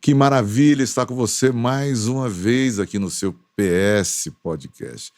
Que maravilha estar com você mais uma vez aqui no seu PS Podcast.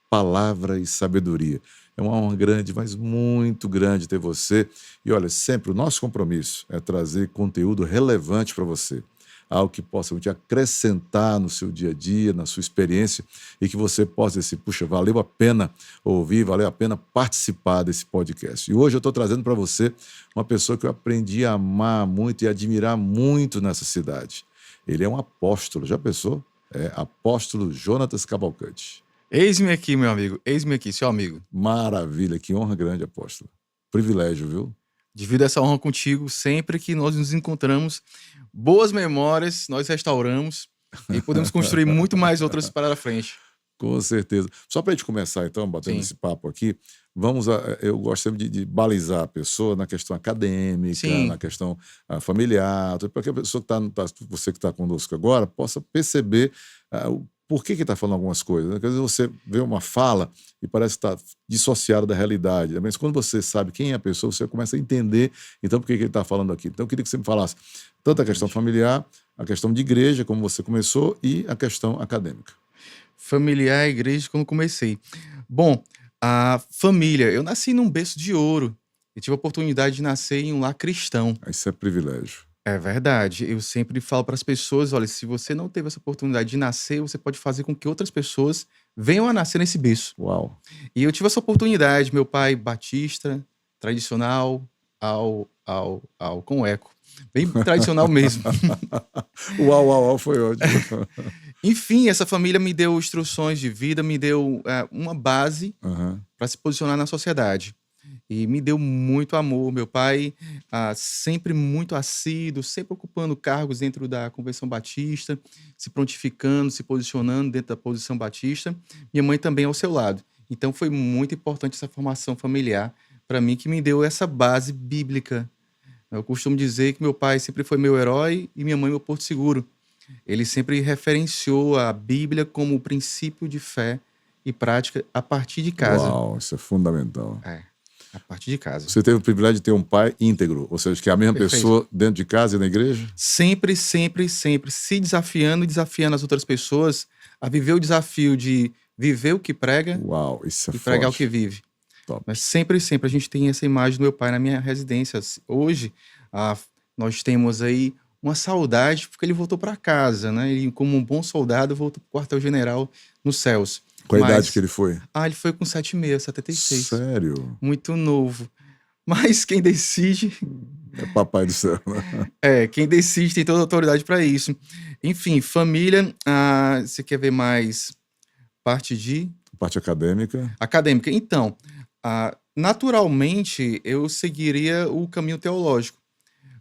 Palavra e sabedoria. É uma honra grande, mas muito grande ter você. E olha, sempre o nosso compromisso é trazer conteúdo relevante para você. Algo que possa te acrescentar no seu dia a dia, na sua experiência, e que você possa dizer, puxa, valeu a pena ouvir, valeu a pena participar desse podcast. E hoje eu estou trazendo para você uma pessoa que eu aprendi a amar muito e admirar muito nessa cidade. Ele é um apóstolo, já pensou? É apóstolo Jonatas Cavalcante. Eis-me aqui, meu amigo, eis-me aqui, seu amigo. Maravilha, que honra grande, apóstolo. Privilégio, viu? Divido essa honra contigo sempre que nós nos encontramos. Boas memórias, nós restauramos e podemos construir muito mais outras para a frente. Com certeza. Só para a gente começar, então, batendo Sim. esse papo aqui, eu gosto sempre de balizar a pessoa na questão acadêmica, Sim. na questão familiar, para que a pessoa você que está conosco agora, possa perceber o porquê que está falando algumas coisas. Né? Às vezes você vê uma fala e parece que está dissociada da realidade, mas quando você sabe quem é a pessoa, você começa a entender, então, por que ele está falando aqui. Então, eu queria que você me falasse tanto a questão familiar, a questão de igreja, como você começou, e a questão acadêmica. Familiar, igreja, como comecei. Bom, a família. Eu nasci num berço de ouro e tive a oportunidade de nascer em um lar cristão. Isso é privilégio. É verdade. Eu sempre falo para as pessoas, olha, se você não teve essa oportunidade de nascer, você pode fazer com que outras pessoas venham a nascer nesse berço. Uau. E eu tive essa oportunidade. Meu pai, batista, tradicional, com eco. Bem tradicional mesmo. Uau, foi ótimo. Enfim, essa família me deu instruções de vida, me deu uma base para se posicionar na sociedade. E me deu muito amor. Meu pai, sempre muito assíduo, sempre ocupando cargos dentro da Convenção Batista, se prontificando, se posicionando dentro da posição batista. Minha mãe também ao seu lado. Então foi muito importante essa formação familiar para mim, que me deu essa base bíblica. Eu costumo dizer que meu pai sempre foi meu herói e minha mãe meu porto seguro. Ele sempre referenciou a Bíblia como princípio de fé e prática a partir de casa. Uau, isso é fundamental. A partir de casa. Você teve o privilégio de ter um pai íntegro, ou seja, que é a mesma Perfeito. pessoa dentro de casa e na igreja? Sempre se desafiando e desafiando as outras pessoas a viver o desafio de viver o que prega Uau, isso é e pregar o forte. que vive. Top. Mas sempre a gente tem essa imagem do meu pai na minha residência. Hoje, nós temos aí uma saudade porque ele voltou para casa, né? Ele, como um bom soldado, voltou para o quartel-general nos céus. Qual a idade que ele foi? Ele foi com 76, 76. Sério? Muito novo. Mas quem decide... É papai do céu, né? Quem decide tem toda a autoridade para isso. Enfim, família, você quer ver mais parte acadêmica? Acadêmica. Então, naturalmente, eu seguiria o caminho teológico.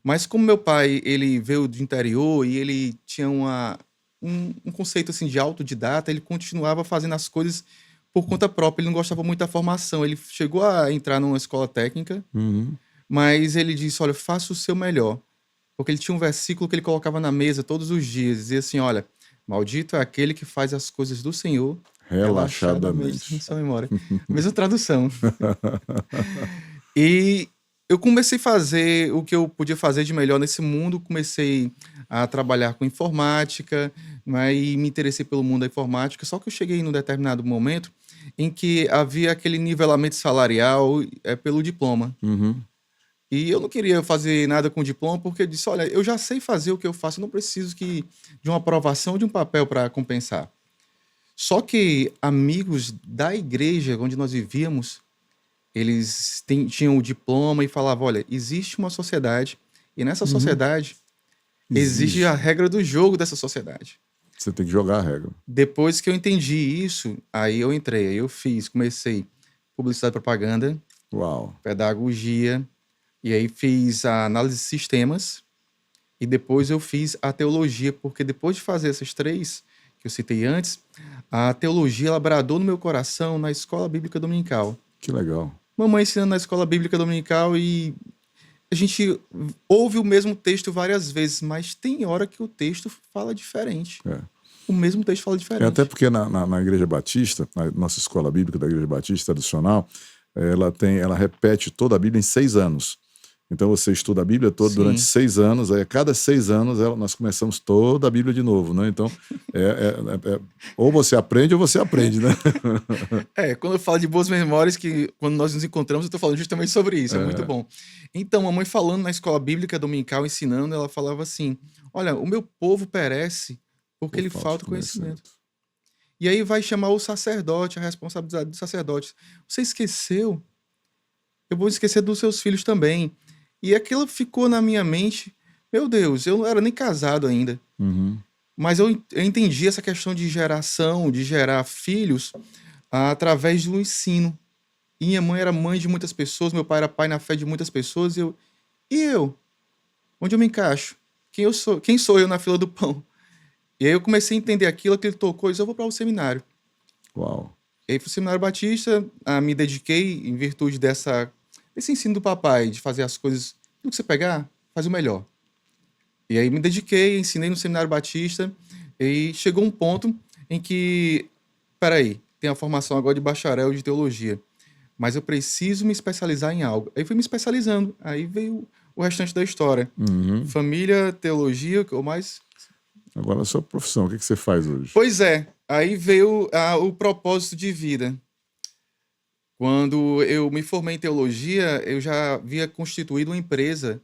Mas como meu pai, ele veio do interior e ele tinha um conceito assim de autodidata, ele continuava fazendo as coisas por conta própria, ele não gostava muito da formação. Ele chegou a entrar numa escola técnica, mas ele disse, olha, faça o seu melhor. Porque ele tinha um versículo que ele colocava na mesa todos os dias, dizia assim, olha, maldito é aquele que faz as coisas do Senhor relaxadamente. Sua memória. Mesma tradução. E eu comecei a fazer o que eu podia fazer de melhor nesse mundo, comecei a trabalhar com informática, né, e me interessei pelo mundo da informática, só que eu cheguei num determinado momento em que havia aquele nivelamento salarial pelo diploma. E eu não queria fazer nada com diploma, porque eu disse, olha, eu já sei fazer o que eu faço, eu não preciso de uma aprovação de um papel para compensar. Só que amigos da igreja onde nós vivíamos, eles tinham o diploma e falavam, olha, existe uma sociedade, e nessa sociedade existe a regra do jogo dessa sociedade. Você tem que jogar a regra. Depois que eu entendi isso, aí eu entrei, aí eu comecei publicidade e propaganda, pedagogia, e aí fiz a análise de sistemas, e depois eu fiz a teologia, porque depois de fazer essas três que eu citei antes, a teologia ela bradou no meu coração na escola bíblica dominical. Que legal. Mamãe ensinando na escola bíblica dominical e a gente ouve o mesmo texto várias vezes, mas tem hora que o texto fala diferente. O mesmo texto fala diferente. Até porque na Igreja Batista, na nossa escola bíblica da Igreja Batista tradicional, ela repete toda a Bíblia em 6 anos. Então você estuda a Bíblia toda durante Sim. 6 anos, aí a cada 6 anos nós começamos toda a Bíblia de novo, né? Então, ou você aprende ou você aprende, né? Quando eu falo de boas memórias, que quando nós nos encontramos, eu tô falando justamente sobre isso, é muito É, bom. Então, a mamãe falando na escola bíblica dominical, ensinando, ela falava assim: "Olha, o meu povo perece porque por lhe falta de falta conhecimento". conhecimento. E aí vai chamar o sacerdote, a responsabilidade do sacerdote. "Você esqueceu? Eu vou esquecer dos seus filhos também". E aquilo ficou na minha mente. Meu Deus, eu não era nem casado ainda, Uhum. mas eu entendi essa questão de geração, de gerar filhos, através do ensino. E minha mãe era mãe de muitas pessoas, meu pai era pai na fé de muitas pessoas, e eu? Onde eu me encaixo? Quem eu sou? Quem sou eu na fila do pão? E aí eu comecei a entender aquilo, aquilo tocou, e disse, eu vou para o seminário. Uau. E aí fui pro Seminário Batista, me dediquei em virtude desse ensino do papai, de fazer as coisas, tudo que você pegar, faz o melhor. E aí me dediquei, ensinei no Seminário Batista, e chegou um ponto em que, peraí, tem a formação agora de bacharel de teologia, mas eu preciso me especializar em algo. Aí fui me especializando, aí veio o restante da história. Uhum. Família, teologia, ou mais. Agora a sua profissão, o que você faz hoje? Pois é, aí veio o propósito de vida. Quando eu me formei em teologia, eu já havia constituído uma empresa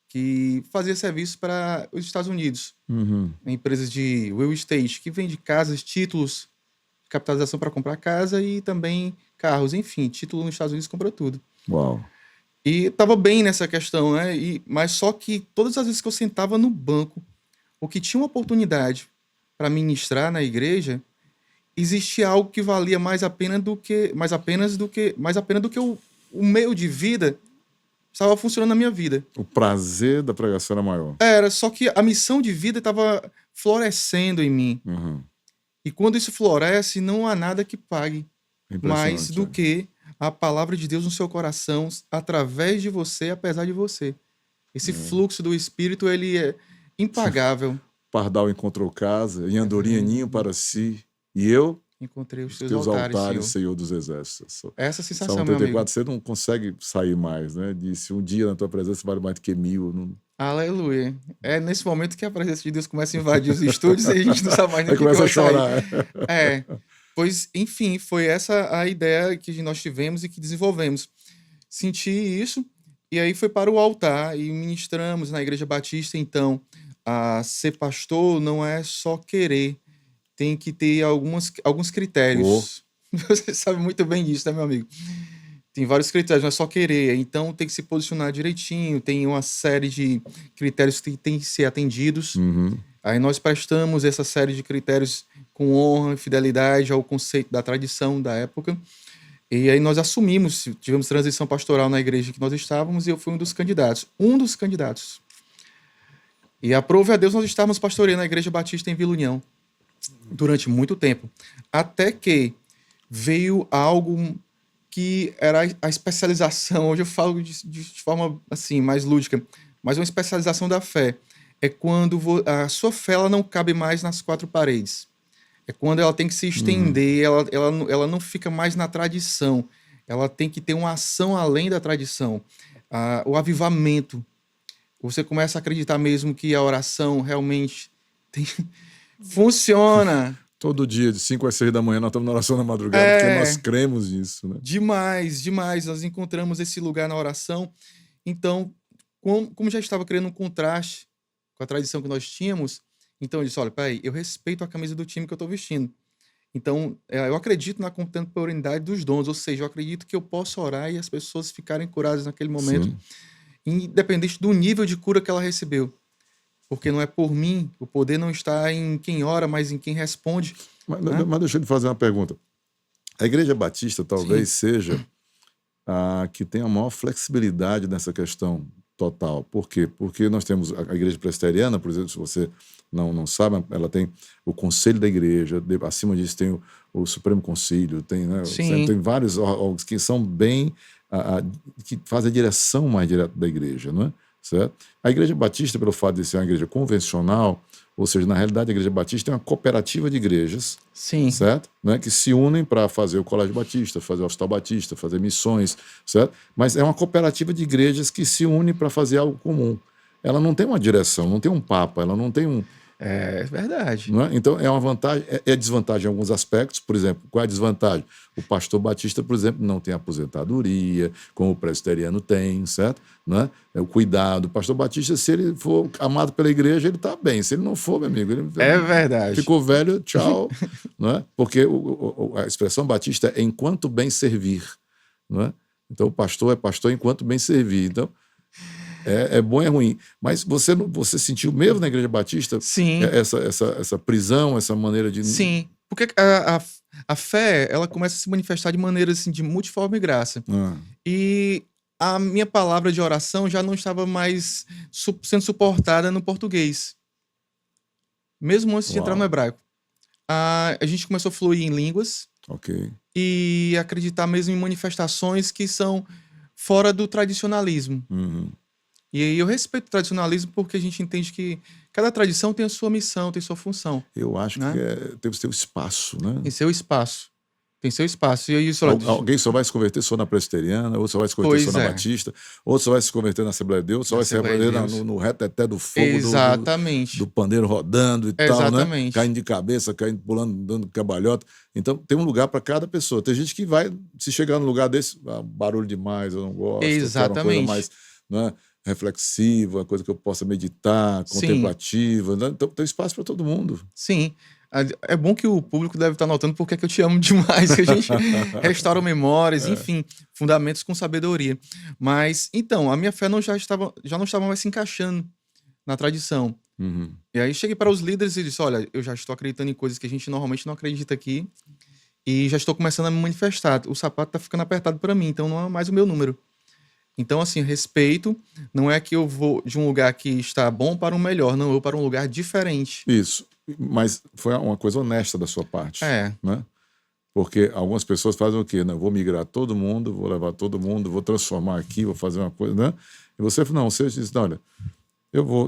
que fazia serviço para os Estados Unidos. Uhum. Uma empresa de real estate, que vende casas, títulos, capitalização para comprar casa e também carros, enfim, título nos Estados Unidos compra tudo. Uau. E estava bem nessa questão, né? Mas só que todas as vezes que eu sentava no banco, o que tinha uma oportunidade para ministrar na igreja, existia algo que valia mais a pena do que o meio de vida estava funcionando na minha vida. O prazer da pregação era maior. Era só que a missão de vida estava florescendo em mim. Uhum. E quando isso floresce, não há nada que pague É mais impressionante. do que a palavra de Deus no seu coração, através de você, apesar de você. Esse fluxo do Espírito, ele é impagável. Pardal encontrou casa, e andorinha ninho para si, e eu, Encontrei os os teus teus altares, altares, Senhor. Senhor dos Exércitos. Essa Salmo sensação, meu amigo. 34, você não consegue sair mais, né? Disse, um dia na tua presença vale mais do que 1000. Não... Aleluia. É nesse momento que a presença de Deus começa a invadir os estúdios e a gente não sabe mais nem Aí o que começa a vai sair. chorar. É. Pois, enfim, foi essa a ideia que nós tivemos e que desenvolvemos. Senti isso, e aí foi para o altar e ministramos na Igreja Batista, então, a ser pastor não é só querer, tem que ter alguns critérios. Você sabe muito bem disso, né, meu amigo? Tem vários critérios, não é só querer, então tem que se posicionar direitinho, tem uma série de critérios que tem que ser atendidos. Uhum. Aí nós prestamos essa série de critérios com honra e fidelidade ao conceito da tradição da época. E aí nós assumimos, tivemos transição pastoral na igreja que nós estávamos e eu fui um dos candidatos. Um dos candidatos. E aprove a Deus nós estávamos pastoreando a Igreja Batista em Vila União durante muito tempo. Até que veio algo que era a especialização. Hoje eu falo de forma assim, mais lúdica, mas uma especialização da fé. É quando a sua fé ela não cabe mais nas quatro paredes. É quando ela tem que se estender, ela não fica mais na tradição. Ela tem que ter uma ação além da tradição. O avivamento. Você começa a acreditar mesmo que a oração realmente funciona. Todo dia, de 5 às 6 da manhã, nós estamos na oração da madrugada, porque nós É, cremos nisso, né? demais, demais. Nós encontramos esse lugar na oração. Então, como já estava criando um contraste com a tradição que nós tínhamos, então eu disse, olha, peraí, eu respeito a camisa do time que eu estou vestindo. Então, eu acredito na contemporaneidade dos dons, ou seja, eu acredito que eu posso orar e as pessoas ficarem curadas naquele momento, Sim. independente do nível de cura que ela recebeu. Porque não é por mim, o poder não está em quem ora, mas em quem responde. Mas, Né? mas deixa eu te fazer uma pergunta. A Igreja Batista talvez Sim. seja a que tem a maior flexibilidade nessa questão total. Por quê? Porque nós temos a Igreja Presbiteriana, por exemplo, se você não sabe, ela tem o Conselho da Igreja, acima disso tem o Supremo Concílio, tem, né, Sim. tem vários órgãos que são bem... que fazem a direção mais direta da Igreja, não é? Certo? A Igreja Batista, pelo fato de ser uma igreja convencional, Ou seja, na realidade, a Igreja Batista é uma cooperativa de igrejas, Sim. certo? Né? Que se unem para fazer o Colégio Batista, fazer o Hospital Batista, fazer missões, certo? Mas é uma cooperativa de igrejas que se unem para fazer algo comum. Ela não tem uma direção, não tem um papa, ela não tem um... É verdade. Não é? Então, é uma vantagem, é desvantagem em alguns aspectos. Por exemplo, qual é a desvantagem? O pastor batista, por exemplo, não tem aposentadoria, como o presbiteriano tem, certo? Não é? É o cuidado. O pastor batista, se ele for amado pela igreja, ele está bem. Se ele não for, meu amigo, ele É verdade. ficou velho, tchau. Não é? Porque a expressão batista é enquanto bem servir. Não é? Então, o pastor é pastor enquanto bem servir. Então, é bom e é ruim. Mas você sentiu mesmo na Igreja Batista Sim. essa prisão, essa maneira de... Sim. Porque a fé, ela começa a se manifestar de maneira assim, de multiforme graça. Ah, E a minha palavra de oração já não estava mais sendo suportada no português. Mesmo antes de entrar no uau, hebraico. A gente começou a fluir em línguas ok. e acreditar mesmo em manifestações que são fora do tradicionalismo. Uhum. E aí eu respeito o tradicionalismo porque a gente entende que cada tradição tem a sua missão, tem sua função, Eu acho né? que tem que ter o espaço, né? Tem seu espaço. Tem seu espaço. E aí, sei lá, Alguém só vai se converter só na presbiteriana, outro só vai se converter só pois na é, batista, outro só vai se converter na Assembleia de Deus, só na vai se Assembleia de converter Deus. no reteté do fogo, do Exatamente. pandeiro rodando e tal, né? Exatamente. Caindo de cabeça, caindo, pulando, dando cabalhota. Então, tem um lugar para cada pessoa. Tem gente que vai, se chegar num lugar desse, barulho demais, eu não gosto, eu quero uma coisa Exatamente. mais, né, reflexiva, uma coisa que eu possa meditar, Sim, contemplativa, né? Então, tem espaço para todo mundo. sim. É bom que o público deve estar notando porque é que eu te amo demais, que a gente restaura memórias, enfim, fundamentos com sabedoria. Mas, então, a minha fé já não estava mais se encaixando na tradição. Uhum. E aí cheguei para os líderes e disse, olha, eu já estou acreditando em coisas que a gente normalmente não acredita aqui e já estou começando a me manifestar. O sapato está ficando apertado para mim, então não é mais o meu número. Então, assim, respeito, não é que eu vou de um lugar que está bom para um melhor, não, eu vou para um lugar diferente. Isso, mas foi uma coisa honesta da sua parte, É, né? Porque algumas pessoas fazem o quê? Né? Vou migrar todo mundo, vou levar todo mundo, vou transformar aqui, vou fazer uma coisa, né? E você, não, você disse, olha,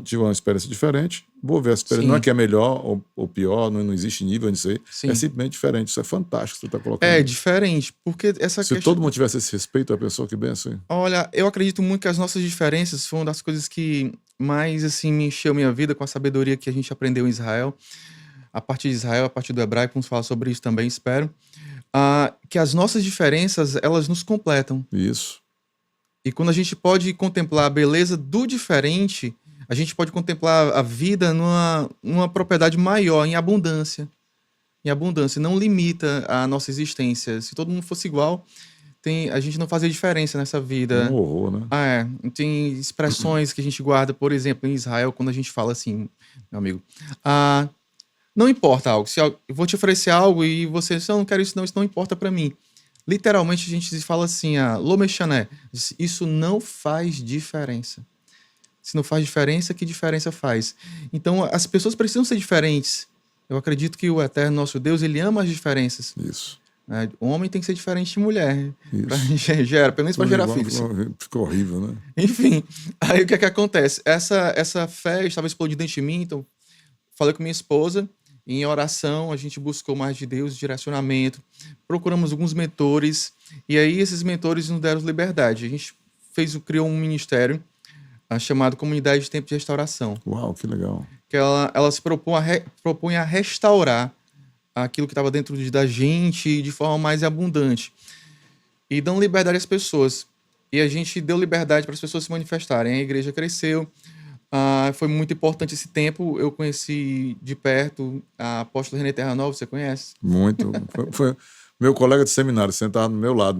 tive uma experiência diferente, vou ver a experiência, não é sim, que é melhor ou pior, não existe nível nisso aí, é sim. simplesmente diferente, isso é fantástico que você está colocando É aí. diferente, porque essa Se questão... todo mundo tivesse esse respeito, a pessoa que benção, hein? Olha, eu acredito muito que as nossas diferenças foram das coisas que mais, assim, me encheu minha vida com a sabedoria que a gente aprendeu em Israel. A partir de Israel, a partir do hebraico, vamos falar sobre isso também, espero. Que as nossas diferenças, elas nos completam. Isso, E quando a gente pode contemplar a beleza do diferente, a gente pode contemplar a vida numa propriedade maior, em abundância. Em abundância, não limita a nossa existência. Se todo mundo fosse igual, a gente não fazia diferença nessa um vida. horror, né? Tem expressões que a gente guarda, por exemplo, em Israel, quando a gente fala assim, meu amigo, não importa algo, eu vou te oferecer algo e você, se eu não quero isso não importa pra mim. Literalmente a gente fala assim, lo mechané, isso não faz diferença. Se não faz diferença, que diferença faz? Então as pessoas precisam ser diferentes. Eu acredito que o eterno nosso Deus, ele ama as diferenças. Isso, Né? O homem tem que ser diferente de mulher, pra isso. gerar, pelo menos para Tudo gerar igual, filhos. ficou horrível, né? Enfim, aí o que é que acontece? Essa fé estava explodindo dentro de mim, então falei com minha esposa, em oração, a gente buscou mais de Deus, direcionamento, procuramos alguns mentores, e aí esses mentores nos deram liberdade. A gente criou um ministério chamado Comunidade de Tempo de Restauração, Uau, que legal. que ela se propõe a restaurar aquilo que estava dentro da gente de forma mais abundante. E dão liberdade às pessoas. E a gente deu liberdade para as pessoas se manifestarem. A igreja cresceu. Foi muito importante esse tempo. Eu conheci de perto a apóstola René Terra Nova, você conhece? Muito. Foi meu colega de seminário, sentava do meu lado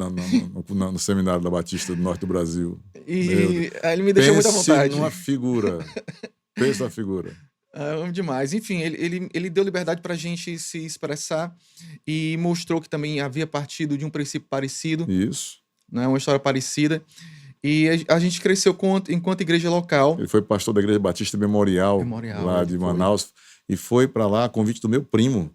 no seminário da Batista do Norte do Brasil. E ele me deixou muito à vontade. Pense numa figura. Pensa na figura. Amo demais. Enfim, ele deu liberdade para a gente se expressar e mostrou que também havia partido de um princípio parecido, Isso. né, uma história parecida. E a gente cresceu enquanto igreja local. Ele foi pastor da Igreja Batista Memorial lá de Manaus. E foi para lá a convite do meu primo,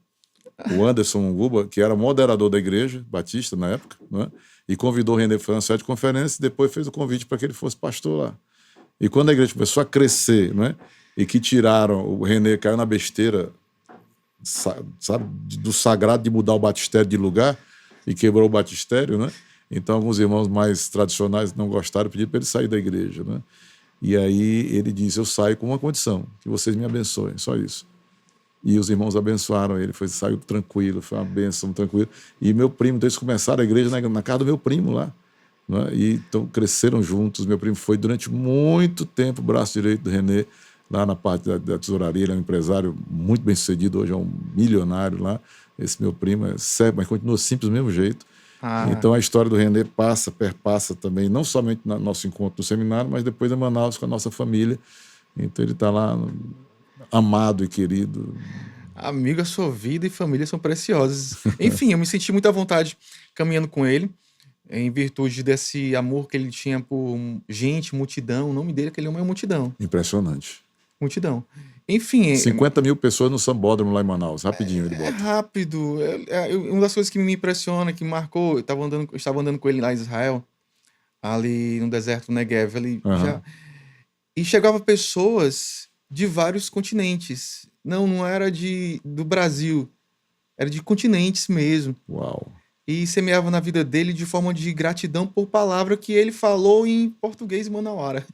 o Anderson Munguba, que era moderador da Igreja Batista na época, né? E convidou o René François de conferência e depois fez o convite para que ele fosse pastor lá. E quando a igreja começou a crescer, né? e que tiraram, o René caiu na besteira, sabe, do sagrado de mudar o batistério de lugar e quebrou o batistério, né? Então alguns irmãos mais tradicionais não gostaram, pediram para ele sair da igreja, né? E aí ele disse, eu saio com uma condição, que vocês me abençoem, só isso. E os irmãos abençoaram ele, saiu tranquilo, foi uma bênção, tranquilo. E meu primo, então eles começaram a igreja na casa do meu primo lá, né? E então cresceram juntos. Meu primo foi durante muito tempo o braço direito do René, lá na parte da tesouraria. Ele é um empresário muito bem sucedido, hoje é um milionário lá. Esse meu primo é sério, mas continua simples do mesmo jeito. Então a história do René perpassa também, não somente no nosso encontro no seminário, mas depois em Manaus com a nossa família. Então ele está lá, amado e querido. Amigo, a sua vida e família são preciosas. Enfim, eu me senti muito à vontade caminhando com ele, em virtude desse amor que ele tinha por gente, multidão. O nome dele, aquele homem é multidão. Impressionante. Multidão. Enfim. 50 mil pessoas no Sambódromo lá em Manaus, rapidinho ele bota. É rápido. Uma das coisas que me impressiona, que marcou, eu estava andando com ele lá em Israel, ali no deserto do Negev, e chegava pessoas de vários continentes. Não era do Brasil, era de continentes mesmo. Uau. E semeava na vida dele de forma de gratidão por palavra que ele falou em português manauara.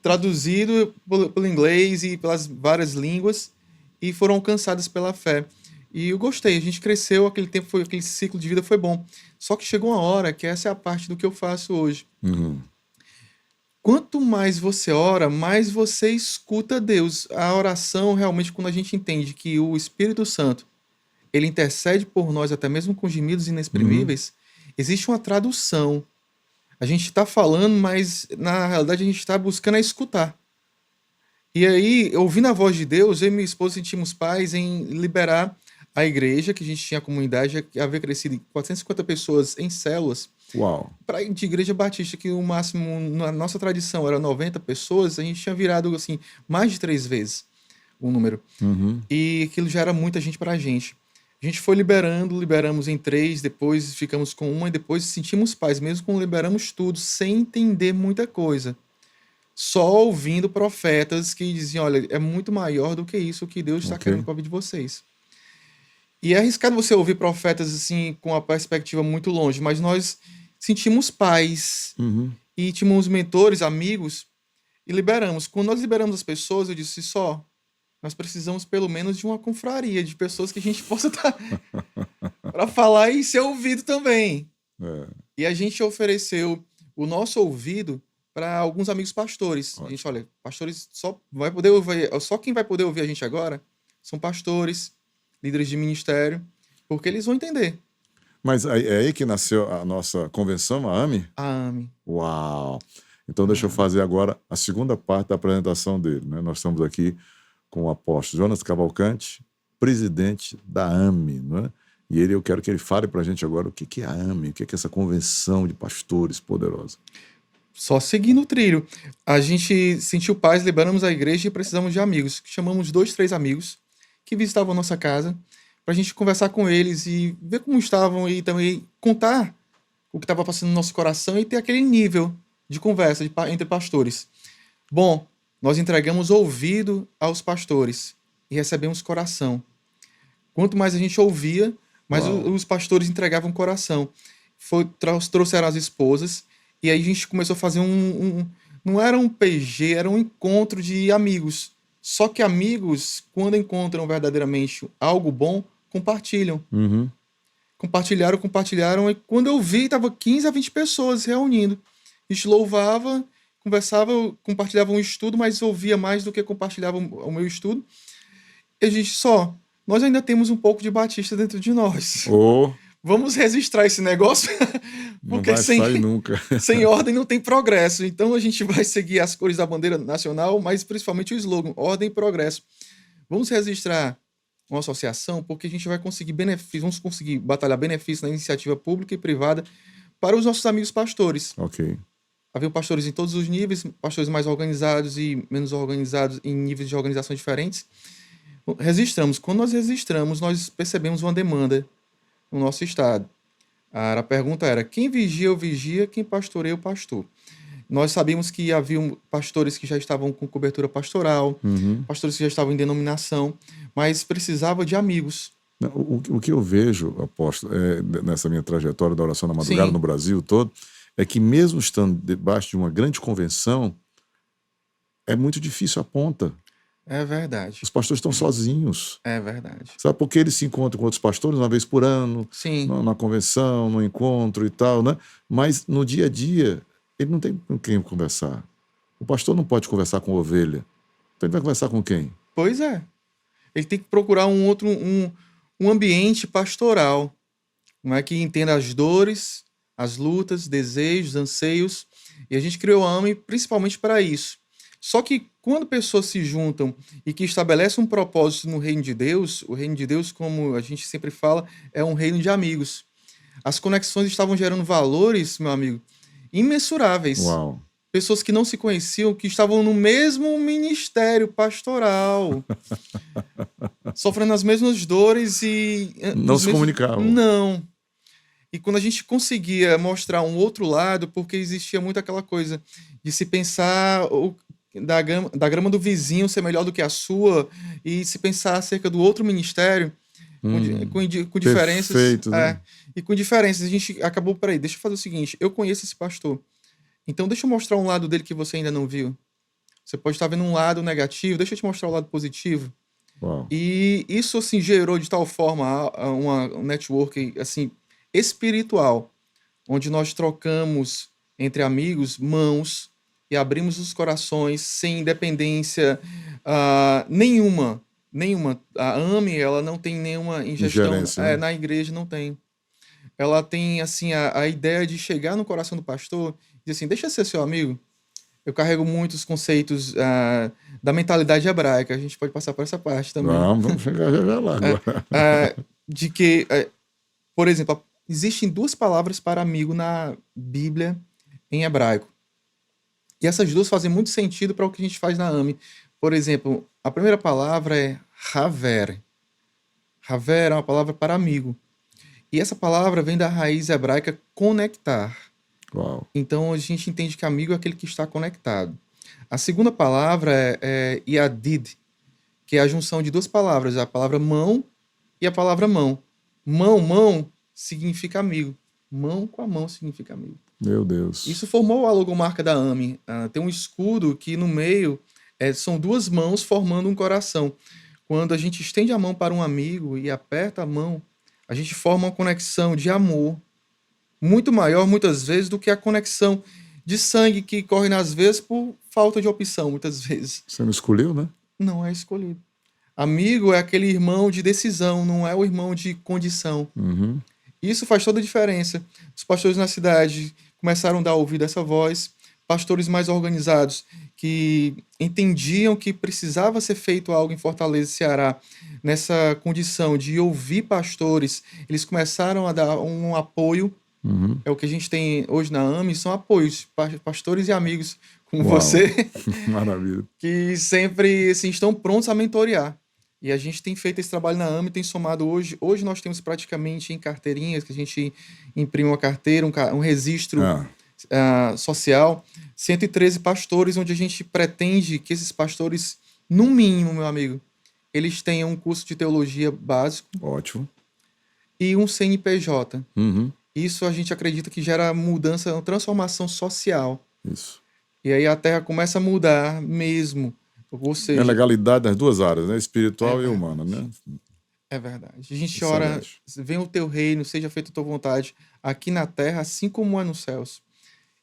Traduzido pelo inglês e pelas várias línguas, e foram alcançadas pela fé. E eu gostei, a gente cresceu, aquele ciclo de vida foi bom. Só que chegou uma hora que essa é a parte do que eu faço hoje. Quanto mais você ora, mais você escuta Deus. A oração, realmente, quando a gente entende que o Espírito Santo, ele intercede por nós, até mesmo com gemidos inexprimíveis, existe uma tradução. A gente está falando, mas na realidade a gente está buscando a escutar. E aí, ouvindo a voz de Deus, eu e minha esposa sentimos paz em liberar a igreja, que a gente tinha a comunidade, que havia crescido em 450 pessoas em células. Uau. Para de igreja batista, que o máximo, na nossa tradição, era 90 pessoas, a gente tinha virado assim, mais de 3 vezes o número. E aquilo já era muita gente para a gente. A gente foi liberamos em 3, depois ficamos com 1 e depois sentimos paz, mesmo quando liberamos tudo, sem entender muita coisa. Só ouvindo profetas que diziam, olha, é muito maior do que isso que Deus está querendo para a vida de vocês. E é arriscado você ouvir profetas assim, com a perspectiva muito longe, mas nós sentimos paz e tínhamos mentores, amigos, e liberamos. Quando nós liberamos as pessoas, eu disse só, nós precisamos pelo menos de uma confraria, de pessoas que a gente possa estar para falar e ser ouvido também. E a gente ofereceu o nosso ouvido para alguns amigos pastores. A gente, olha, pastores só quem vai poder ouvir a gente agora são pastores, líderes de ministério, porque eles vão entender. Mas é aí que nasceu a nossa convenção, a AME? A AME. Uau! Então deixa eu fazer agora a segunda parte da apresentação dele, né? Nós estamos aqui com o apóstolo Jonas Cavalcante, presidente da AME, né? E eu quero que ele fale para a gente agora o que é a AME, o que é essa convenção de pastores poderosa. Só seguindo o trilho. A gente sentiu paz, liberamos a igreja e precisamos de amigos. Chamamos 2, 3 amigos que visitavam a nossa casa para a gente conversar com eles e ver como estavam e também contar o que estava passando no nosso coração e ter aquele nível de conversa entre pastores. Bom, nós entregamos ouvido aos pastores e recebemos coração. Quanto mais a gente ouvia, mais os pastores entregavam coração. Trouxeram as esposas e aí a gente começou a fazer não era um PG, era um encontro de amigos. Só que amigos, quando encontram verdadeiramente algo bom, compartilham. Compartilharam. E quando eu vi, estava 15 a 20 pessoas reunindo. A gente louvava, conversava, compartilhava um estudo, mas ouvia mais do que compartilhava o meu estudo. E a gente nós ainda temos um pouco de batista dentro de nós. Vamos registrar esse negócio, porque não vai sair nunca. Sem ordem não tem progresso. Então a gente vai seguir as cores da bandeira nacional, mas principalmente o slogan, ordem e progresso. Vamos registrar uma associação, porque a gente vai conseguir benefícios, vamos conseguir batalhar benefícios na iniciativa pública e privada para os nossos amigos pastores. Havia pastores em todos os níveis, pastores mais organizados e menos organizados em níveis de organização diferentes. Registramos. Quando nós registramos, nós percebemos uma demanda no nosso estado. A pergunta era, quem vigia, eu vigia, quem pastoreia, eu pastor. Nós sabíamos que haviam pastores que já estavam com cobertura pastoral, Uhum. pastores que já estavam em denominação, mas precisava de amigos. Não, o que eu vejo, apóstolo, nessa minha trajetória da oração na madrugada Sim, no Brasil todo, é que mesmo estando debaixo de uma grande convenção, é muito difícil a ponta. é verdade. Os pastores estão sozinhos. É verdade. Sabe, porque eles se encontram com outros pastores uma vez por ano, Sim, na convenção, no encontro e tal, né? Mas no dia a dia, ele não tem com quem conversar. O pastor não pode conversar com ovelha. Então ele vai conversar com quem? pois é. Ele tem que procurar um ambiente pastoral, não é, que entenda as dores, as lutas, desejos, anseios. E a gente criou a AME principalmente para isso. Só que quando pessoas se juntam e que estabelecem um propósito no reino de Deus, o reino de Deus, como a gente sempre fala, é um reino de amigos. As conexões estavam gerando valores, meu amigo, imensuráveis. Uau. Pessoas que não se conheciam, que estavam no mesmo ministério pastoral, sofrendo as mesmas dores e Não os se mesmos... comunicavam. Não. E quando a gente conseguia mostrar um outro lado, porque existia muito aquela coisa de se pensar da grama do vizinho ser melhor do que a sua, e se pensar acerca do outro ministério, com diferenças. Perfeito, né? E com diferenças, a gente acabou, peraí, deixa eu fazer o seguinte: eu conheço esse pastor, então deixa eu mostrar um lado dele que você ainda não viu. Você pode estar vendo um lado negativo, deixa eu te mostrar o lado positivo. Uau. E isso, assim, gerou de tal forma um network, assim, espiritual, onde nós trocamos entre amigos mãos e abrimos os corações sem independência nenhuma. Nenhuma. A AME, ela não tem nenhuma ingestão. Ingerência, né? Na igreja não tem. Ela tem, assim, a ideia de chegar no coração do pastor e dizer assim, deixa eu ser seu amigo. Eu carrego muitos conceitos da mentalidade hebraica. A gente pode passar por essa parte também. Vamos chegar já lá agora. De que, por exemplo, existem duas palavras para amigo na Bíblia em hebraico. E essas duas fazem muito sentido para o que a gente faz na AME. Por exemplo, a primeira palavra é haver. Haver é uma palavra para amigo. E essa palavra vem da raiz hebraica conectar. Uau. Então a gente entende que amigo é aquele que está conectado. A segunda palavra é yadid, que é a junção de duas palavras, a palavra mão e a palavra mão. Mão significa amigo. Mão com a mão significa amigo. Meu Deus. Isso formou a logomarca da AME. Tem um escudo que no meio são duas mãos formando um coração. Quando a gente estende a mão para um amigo e aperta a mão, a gente forma uma conexão de amor muito maior, muitas vezes, do que a conexão de sangue que corre nas veias por falta de opção, muitas vezes. Você não escolheu, né? Não é escolhido. Amigo é aquele irmão de decisão, não é o irmão de condição. Uhum. Isso faz toda a diferença. Os pastores na cidade começaram a dar ouvido a essa voz, pastores mais organizados que entendiam que precisava ser feito algo em Fortaleza, Ceará, nessa condição de ouvir pastores, eles começaram a dar um apoio. Uhum. É o que a gente tem hoje na AME, são apoios, pastores e amigos como Uau. você, Maravilha. que sempre assim, estão prontos a mentorear. E a gente tem feito esse trabalho na AME, tem somado hoje. Hoje nós temos praticamente em carteirinhas, que a gente imprime uma carteira, um registro social, 113 pastores, onde a gente pretende que esses pastores, no mínimo, meu amigo, eles tenham um curso de teologia básico. Ótimo. E um CNPJ. Uhum. Isso a gente acredita que gera mudança, uma transformação social. Isso. E aí a terra começa a mudar mesmo. Ou seja, É legalidade nas duas áreas, né? Espiritual e humana, né? É verdade. A gente Excelente. ora, venha o teu reino, seja feita a tua vontade, aqui na terra, assim como é nos céus.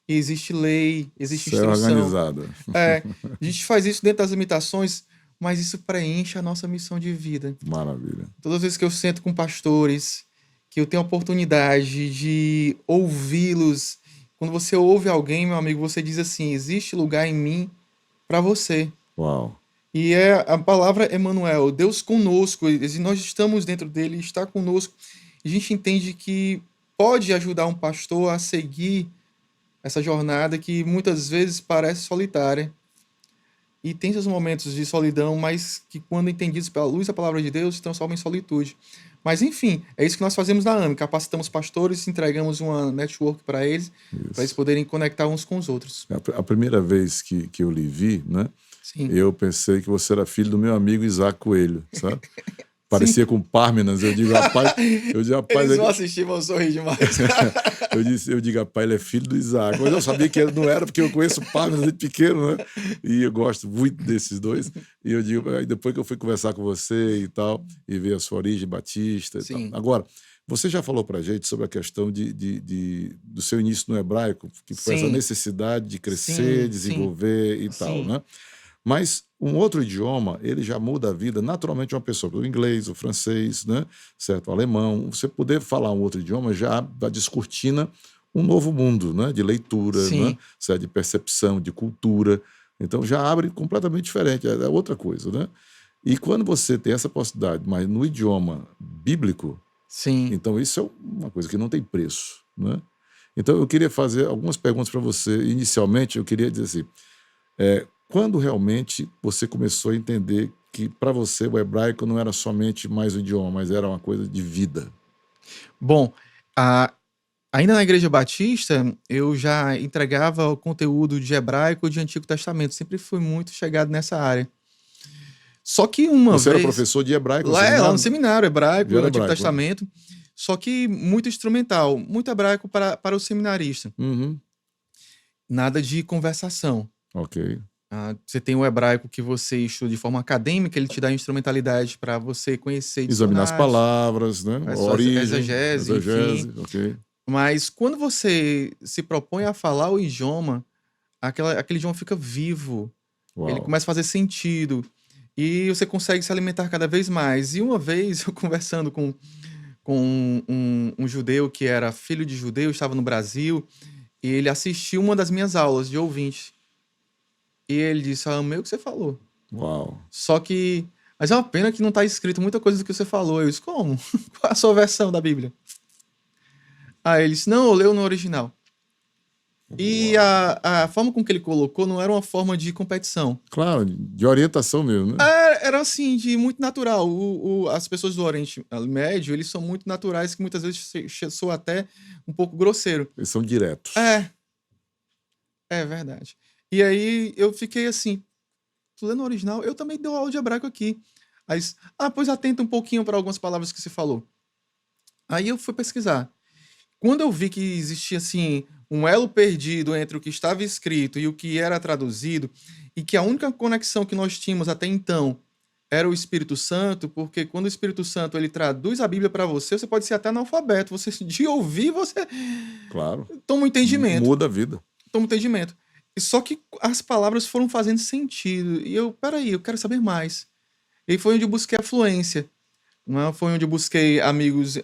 E existe lei, existe Céu instrução. organizado. A gente faz isso dentro das limitações, mas isso preenche a nossa missão de vida. Maravilha. Todas as vezes que eu sento com pastores, que eu tenho a oportunidade de ouvi-los, quando você ouve alguém, meu amigo, você diz assim: existe lugar em mim para você. Uau. E é a palavra Emmanuel, Deus conosco, e nós estamos dentro dele, está conosco. E a gente entende que pode ajudar um pastor a seguir essa jornada que muitas vezes parece solitária. e tem seus momentos de solidão, mas que quando entendidos pela luz da palavra de Deus se transformam em solitude. Mas enfim, é isso que nós fazemos na AME, capacitamos pastores, entregamos uma network para eles Isso. poderem conectar uns com os outros. A primeira vez que eu lhe vi, né? Sim. Eu pensei que você era filho do meu amigo Isaac Coelho, sabe? Parecia com Pármenas. Eu digo, rapaz, Eles vão assistir, vão sorrir demais. eu digo, rapaz, ele é filho do Isaac. Mas eu sabia que ele não era, porque eu conheço Pármenas desde pequeno, né? E eu gosto muito desses dois. E eu digo, aí depois que eu fui conversar com você e tal, e ver a sua origem batista e Sim. tal. Agora, você já falou pra gente sobre a questão do seu início no hebraico, que foi essa Sim. necessidade de crescer, Sim, desenvolver e tal, sim. né? Mas um outro idioma, ele já muda a vida naturalmente de uma pessoa. O inglês, o francês, né? Certo? O alemão. Você poder falar um outro idioma já descortina um novo mundo, né? De leitura, Sim. né? Certo? De percepção, de cultura. Então já abre completamente diferente, é outra coisa, né? E quando você tem essa possibilidade, mas no idioma bíblico, Sim. então isso é uma coisa que não tem preço, né? Então eu queria fazer algumas perguntas para você. Inicialmente, eu queria dizer assim, quando realmente você começou a entender que para você o hebraico não era somente mais um idioma, mas era uma coisa de vida? Bom, ainda na Igreja Batista, eu já entregava o conteúdo de hebraico de Antigo Testamento. Sempre fui muito chegado nessa área. Só que uma Você vez... era professor de hebraico no lá seminário? no seminário, hebraico, Já era Antigo hebraico, né? Testamento. Só que muito instrumental, muito hebraico para o seminarista. Uhum. Nada de conversação. Ok. Você tem o hebraico que você estuda de forma acadêmica, ele te dá instrumentalidade para você conhecer Examinar as dicionários, palavras, né? a A sua origem, exegese, exegese, enfim. ok. Mas quando você se propõe a falar o idioma, aquele idioma fica vivo, ele Uau. começa a fazer sentido e você consegue se alimentar cada vez mais. E uma vez, eu conversando com um judeu que era filho de judeu, estava no Brasil, e ele assistiu uma das minhas aulas de ouvinte. E ele disse, amei o que você falou. Uau. Só que... Mas é uma pena que não está escrito muita coisa do que você falou. Eu disse, como? Qual a sua versão da Bíblia? Aí ele disse, não, eu leio no original. E a forma com que ele colocou não era uma forma de competição. Claro, de orientação mesmo, né? Era assim, de muito natural. As pessoas do Oriente Médio, eles são muito naturais, que muitas vezes soa até um pouco grosseiro. Eles são diretos. É verdade. E aí eu fiquei assim, tu lê no original? Eu também dou aula de hebraico aqui. Aí, pois atenta um pouquinho para algumas palavras que você falou. Aí eu fui pesquisar. Quando eu vi que existia assim um elo perdido entre o que estava escrito e o que era traduzido, e que a única conexão que nós tínhamos até então era o Espírito Santo, porque quando o Espírito Santo ele traduz a Bíblia para você, você pode ser até analfabeto, você de ouvir você Claro. toma um entendimento. Muda a vida. Toma um entendimento. E só que as palavras foram fazendo sentido. E peraí, eu quero saber mais. E foi onde eu busquei a fluência. Foi onde eu busquei amigos,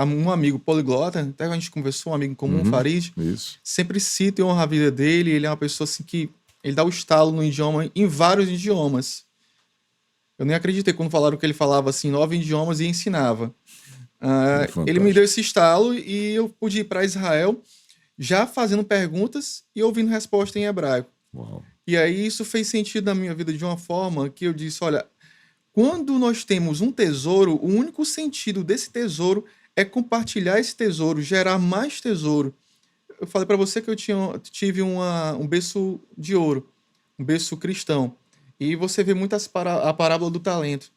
um amigo poliglota, até a gente conversou, um amigo em comum, Farid. Isso. Sempre cito e honro a vida dele. Ele é uma pessoa assim que ele dá o estalo no idioma, em vários idiomas. Eu nem acreditei quando falaram que ele falava assim 9 idiomas e ensinava. Ele me deu esse estalo e eu pude ir para Israel já fazendo perguntas e ouvindo resposta em hebraico. Uau. E aí isso fez sentido na minha vida de uma forma que eu disse, olha, quando nós temos um tesouro, o único sentido desse tesouro é compartilhar esse tesouro, gerar mais tesouro. Eu falei para você que eu tive um berço de ouro, um berço cristão. E você vê muito a parábola do talento.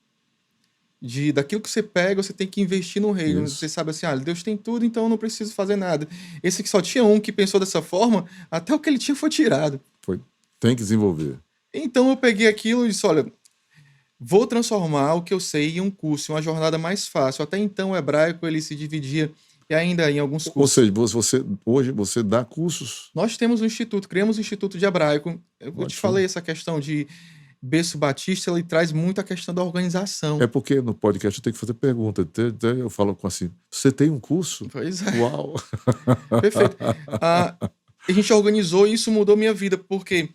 Daquilo que você pega, você tem que investir no reino. Isso. Você sabe assim, Deus tem tudo, então eu não preciso fazer nada. Esse que só tinha um que pensou dessa forma, até o que ele tinha foi tirado. Tem que desenvolver. Então eu peguei aquilo e disse, olha, vou transformar o que eu sei em um curso, em uma jornada mais fácil. Até então o hebraico ele se dividia e ainda em alguns cursos. Ou seja, hoje você dá cursos? Nós temos um instituto, criamos um instituto de hebraico. Eu te falei essa questão de berço batista, ele traz muito a questão da organização. É porque no podcast eu tenho que fazer pergunta. Eu falo assim, você tem um curso? Pois é. Uau! Perfeito. A gente organizou e isso mudou minha vida, porque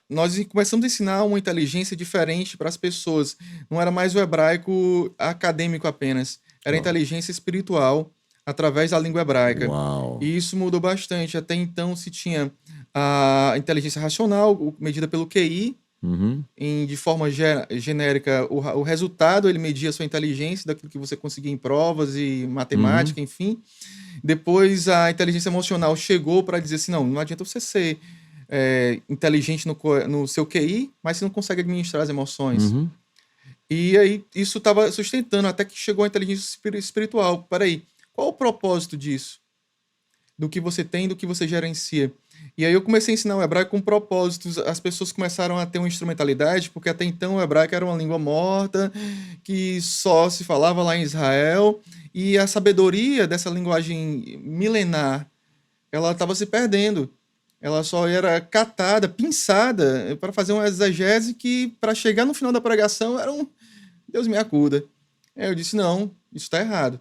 nós começamos a ensinar uma inteligência diferente para as pessoas. Não era mais o hebraico acadêmico apenas. Era a inteligência espiritual através da língua hebraica. Uau. E isso mudou bastante. Até então se tinha a inteligência racional, medida pelo QI, Uhum. De forma genérica, o resultado, ele media a sua inteligência daquilo que você conseguia em provas e Uhum. matemática, enfim. Depois a inteligência emocional chegou para dizer assim, não adianta você ser inteligente no seu QI, mas você não consegue administrar as emoções. Uhum. E aí isso estava sustentando até que chegou a inteligência espiritual. Peraí, qual o propósito disso? Do que você tem, do que você gerencia. E aí eu comecei a ensinar o hebraico com propósitos. As pessoas começaram a ter uma instrumentalidade, porque até então o hebraico era uma língua morta, que só se falava lá em Israel, e a sabedoria dessa linguagem milenar, ela estava se perdendo. Ela só era catada, pinçada, para fazer uma exegese que, para chegar no final da pregação, era um Deus me acuda. Aí eu disse, não, isso está errado.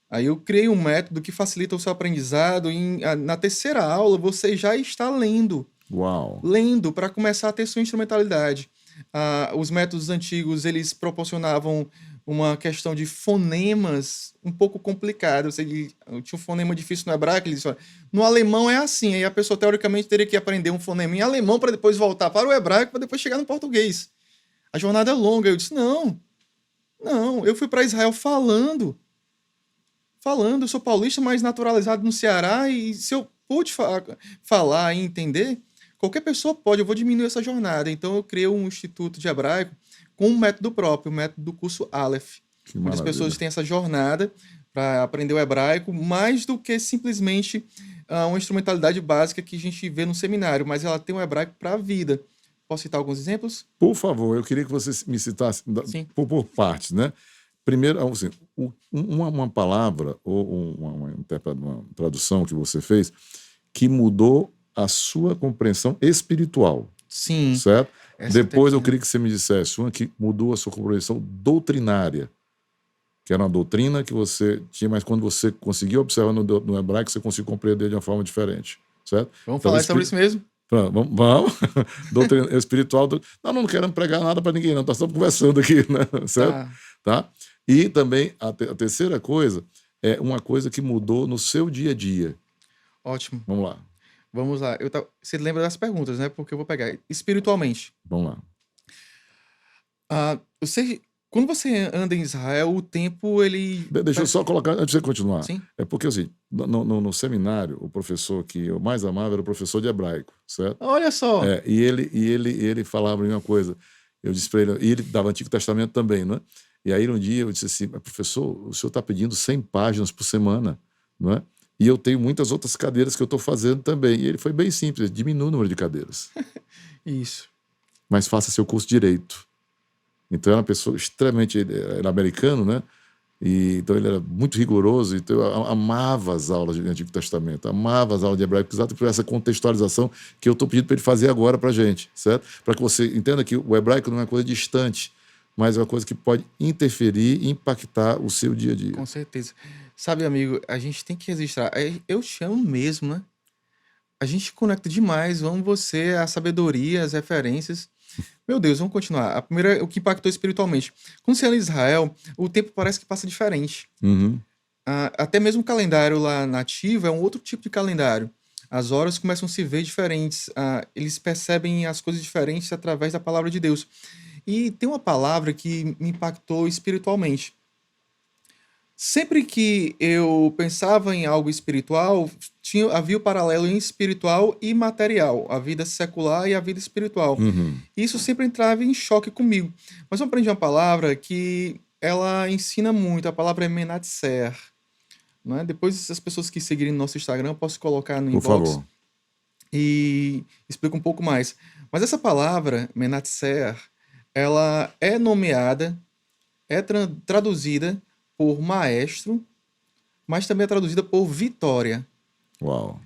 Aí eu criei um método que facilita o seu aprendizado. Na terceira aula, você já está lendo. Uau. Lendo para começar a ter sua instrumentalidade. Os métodos antigos, eles proporcionavam uma questão de fonemas um pouco complicado. Tinha um fonema difícil no hebraico, eles falaram, no alemão é assim. Aí a pessoa, teoricamente, teria que aprender um fonema em alemão para depois voltar para o hebraico, para depois chegar no português. A jornada é longa. Eu disse, não, eu fui para Israel falando, eu sou paulista, mas naturalizado no Ceará, e se eu pude falar e entender, qualquer pessoa pode, eu vou diminuir essa jornada. Então eu criei um instituto de hebraico com um método próprio, o método do curso Aleph, Que onde as pessoas maravilha. têm essa jornada para aprender o hebraico, mais do que simplesmente uma instrumentalidade básica que a gente vê no seminário, mas ela tem um hebraico para a vida. Posso citar alguns exemplos? Por favor, eu queria que você me citasse Sim. por partes, né? Primeiro, assim, uma palavra ou uma tradução que você fez que mudou a sua compreensão espiritual, Sim, certo? essa é Depois eu terrível. queria que você me dissesse uma que mudou a sua compreensão doutrinária, que era uma doutrina que você tinha, mas quando você conseguiu observar no hebraico, você conseguiu compreender de uma forma diferente, certo? Vamos Então, falar sobre isso mesmo? Vamos. Doutrina espiritual. Não queremos pregar nada para ninguém, não. Nós estamos conversando aqui, né? Certo? Tá, Tá? E também a terceira coisa é uma coisa que mudou no seu dia a dia. ótimo. Vamos lá. Vamos lá. Você lembra das perguntas, né? Porque eu vou pegar. Espiritualmente. Vamos lá. Você, quando você anda em Israel, o tempo, ele. Deixa eu só colocar, antes de você continuar. Sim? É porque, assim, no seminário, o professor que eu mais amava era o professor de hebraico, certo? Olha só. E ele falava uma coisa. Eu disse para ele, e ele dava Antigo Testamento também, né? E aí, um dia, eu disse assim, professor, o senhor está pedindo 100 páginas por semana, não é? E eu tenho muitas outras cadeiras que eu estou fazendo também. E ele foi bem simples, diminua o número de cadeiras, Isso. mas faça seu curso de direito. Então, era uma pessoa extremamente... Era americano, né? Então, ele era muito rigoroso. Então, eu amava as aulas de Antigo Testamento, amava as aulas de hebraico, exatamente por essa contextualização que eu estou pedindo para ele fazer agora para a gente, certo? Para que você entenda que o hebraico não é uma coisa distante, mas é uma coisa que pode interferir e impactar o seu dia a dia. Com certeza. Sabe, amigo, a gente tem que registrar. Eu te amo mesmo, né? A gente conecta demais. Amo você, a sabedoria, as referências. Meu Deus, vamos continuar. A primeira, o que impactou espiritualmente. Quando você anda em Israel, o tempo parece que passa diferente. Uhum. Até mesmo o calendário lá nativo é um outro tipo de calendário. As horas começam a se ver diferentes. Eles percebem as coisas diferentes através da palavra de Deus. E tem uma palavra que me impactou espiritualmente. Sempre que eu pensava em algo espiritual, havia o paralelo em espiritual e material, a vida secular e a vida espiritual. Uhum. Isso sempre entrava em choque comigo. Mas eu aprendi uma palavra que ela ensina muito, a palavra é menatser. Não é? Depois, as pessoas que seguirem no nosso Instagram, eu posso colocar no Por inbox favor. e explico um pouco mais. Mas essa palavra, menatser, ela é nomeada, é traduzida por maestro, mas também é traduzida por vitória. Uau.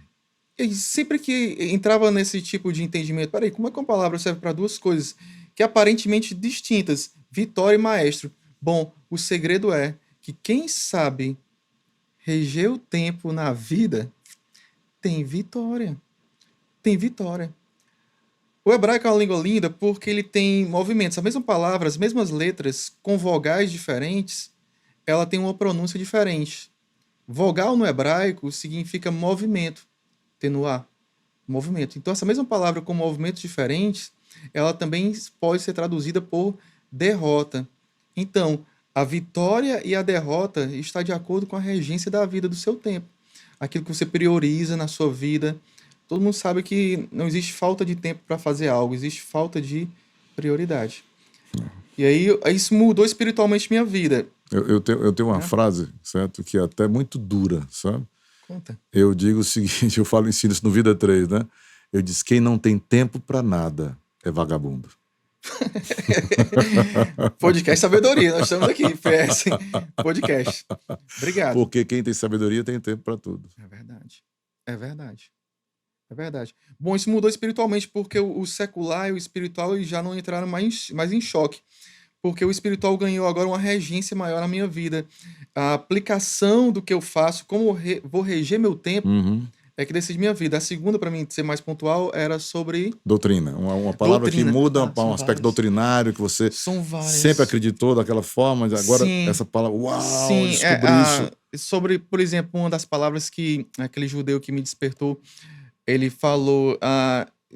E sempre que entrava nesse tipo de entendimento, peraí, como é que uma palavra serve para duas coisas que aparentemente distintas, vitória e maestro? Bom, o segredo é que quem sabe reger o tempo na vida tem vitória. Tem vitória. O hebraico é uma língua linda porque ele tem movimentos. A mesma palavra, as mesmas letras, com vogais diferentes, ela tem uma pronúncia diferente. Vogal no hebraico significa movimento, tenuar. movimento. Então, essa mesma palavra com movimentos diferentes, ela também pode ser traduzida por derrota. Então, a vitória e a derrota está de acordo com a regência da vida do seu tempo. Aquilo que você prioriza na sua vida. Todo mundo sabe que não existe falta de tempo para fazer algo, existe falta de prioridade. E aí, isso mudou espiritualmente minha vida. Eu tenho uma frase, certo, que é até muito dura, sabe? Conta. Eu digo o seguinte, ensino isso no Vida 3, né? Eu disse, quem não tem tempo para nada é vagabundo. Podcast Sabedoria, nós estamos aqui, PS Podcast. Obrigado. Porque quem tem sabedoria tem tempo para tudo. É verdade. É verdade. É verdade. Bom, isso mudou espiritualmente porque o secular e o espiritual eles já não entraram mais em choque. Porque o espiritual ganhou agora uma regência maior na minha vida. A aplicação do que eu faço, como vou reger meu tempo, é que decide minha vida. A segunda, para mim, ser mais pontual, era sobre... Doutrina. Uma palavra que muda um aspecto doutrinário que você sempre acreditou daquela forma, agora essa palavra, uau, descobri isso. Sobre, por exemplo, uma das palavras que aquele judeu que me despertou, ele falou